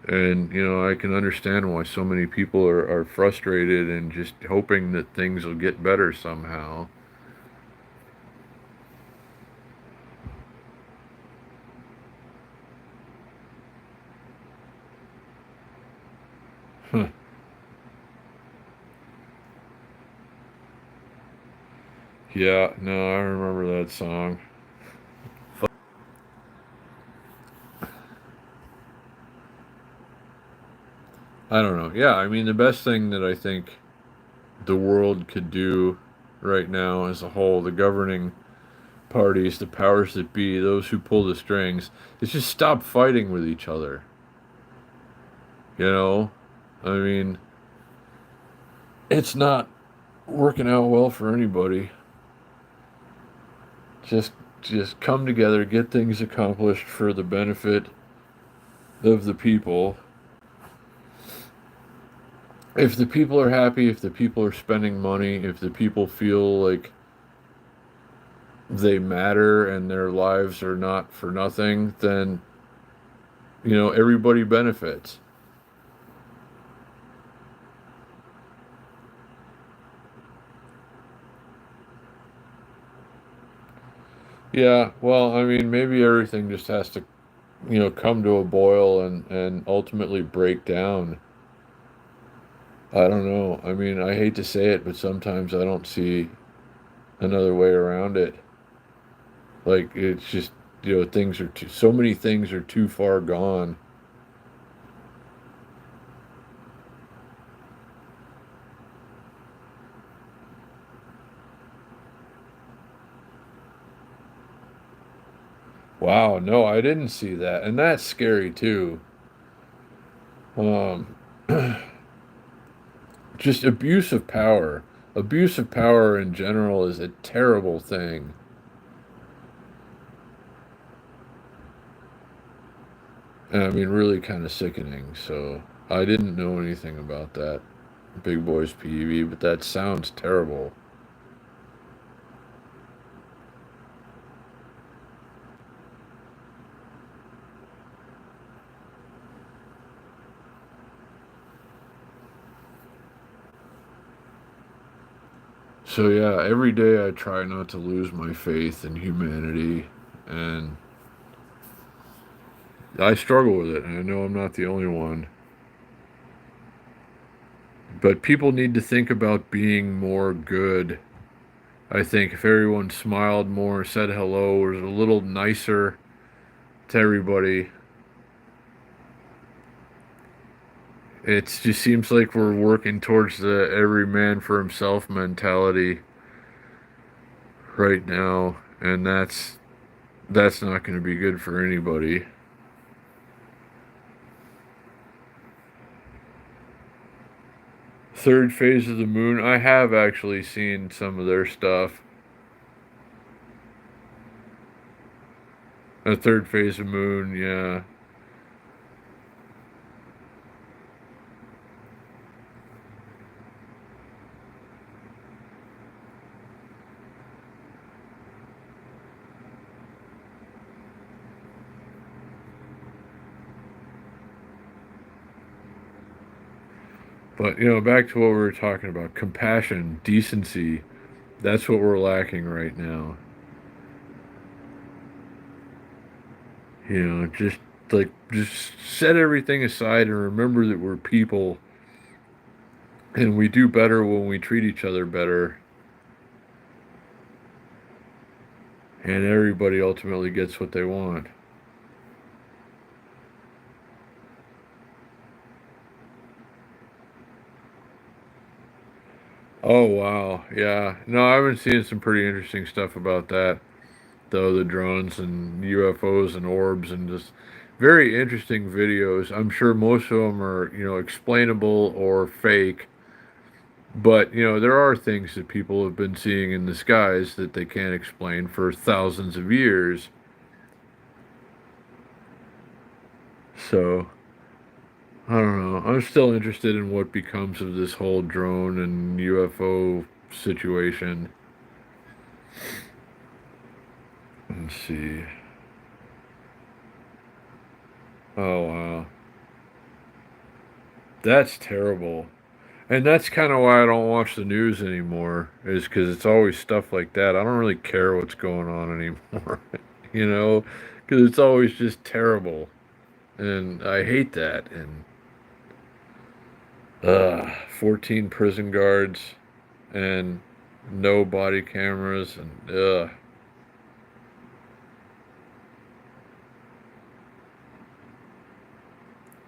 And, I can understand why so many people are frustrated and just hoping that things will get better somehow. Huh. Yeah, no, I remember that song. I don't know. Yeah, I mean, the best thing that I think the world could do right now as a whole, the governing parties, the powers that be, those who pull the strings, is just stop fighting with each other. You know? I mean, it's not working out well for anybody. Just just come together, get things accomplished for the benefit of the people. If the people are happy, if the people are spending money, if the people feel like they matter and their lives are not for nothing, then everybody benefits. Yeah, well, I mean, maybe everything just has to, come to a boil and ultimately break down. I don't know. I mean, I hate to say it, but sometimes I don't see another way around it. Like it's just, things are so many things are too far gone. Wow, no, I didn't see that. And that's scary too. Um just abuse of power. Abuse of power in general is a terrible thing. And I mean, really kind of sickening. So I didn't know anything about that Big Boys PEV, but that sounds terrible. So yeah, every day I try not to lose my faith in humanity, and I struggle with it, and I know I'm not the only one. But people need to think about being more good. I think if everyone smiled more, said hello, was a little nicer to everybody, it just seems like we're working towards the every man for himself mentality right now, and that's not going to be good for anybody. Third phase of the moon, I have actually seen some of their stuff. A third phase of moon, yeah. But back to what we were talking about, compassion, decency. That's what we're lacking right now. Just just set everything aside and remember that we're people and we do better when we treat each other better, and everybody ultimately gets what they want. Oh wow, yeah. No, I've been seeing some pretty interesting stuff about that, though, the drones and UFOs and orbs and just very interesting videos. I'm sure most of them are, explainable or fake, but there are things that people have been seeing in the skies that they can't explain for thousands of years. So I don't know. I'm still interested in what becomes of this whole drone and UFO situation. Let's see. Oh wow, that's terrible. And that's kind of why I don't watch the news anymore, is because it's always stuff like that. I don't really care what's going on anymore, you know, because it's always just terrible. And I hate that. And 14 prison guards and no body cameras and.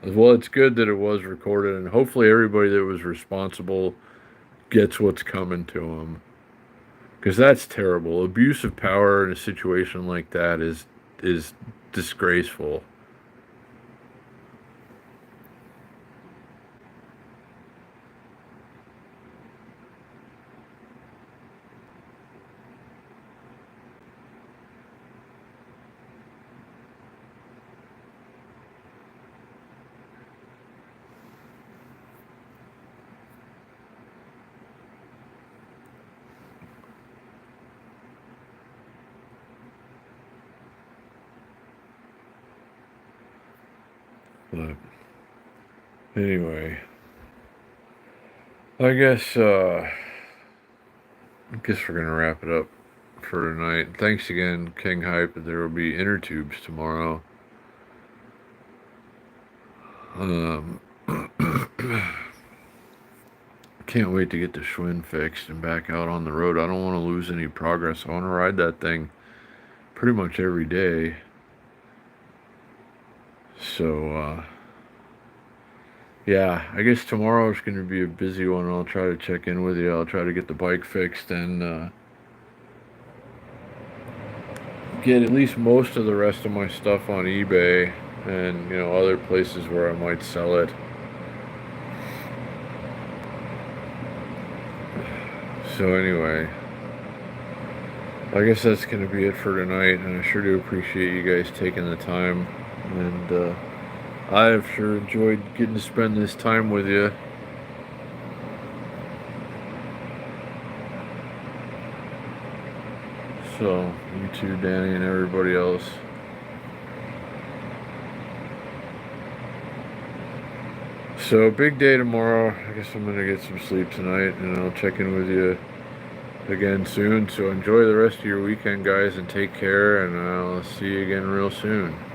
Well, it's good that it was recorded, and hopefully everybody that was responsible gets what's coming to them. Because that's terrible. Abuse of power in a situation like that is disgraceful. But anyway, I guess we're gonna wrap it up for tonight. Thanks again, King Hype. There will be inner tubes tomorrow. Um, can't wait to get the Schwinn fixed and back out on the road. I don't want to lose any progress. I want to ride that thing pretty much every day. So, yeah, I guess tomorrow is going to be a busy one. I'll try to check in with you. I'll try to get the bike fixed and get at least most of the rest of my stuff on eBay and, other places where I might sell it. So anyway, I guess that's going to be it for tonight, and I sure do appreciate you guys taking the time, and I have sure enjoyed getting to spend this time with you. So, you too, Danny, and everybody else. So, big day tomorrow. I guess I'm going to get some sleep tonight, and I'll check in with you again soon. So, enjoy the rest of your weekend, guys, and take care, and I'll see you again real soon.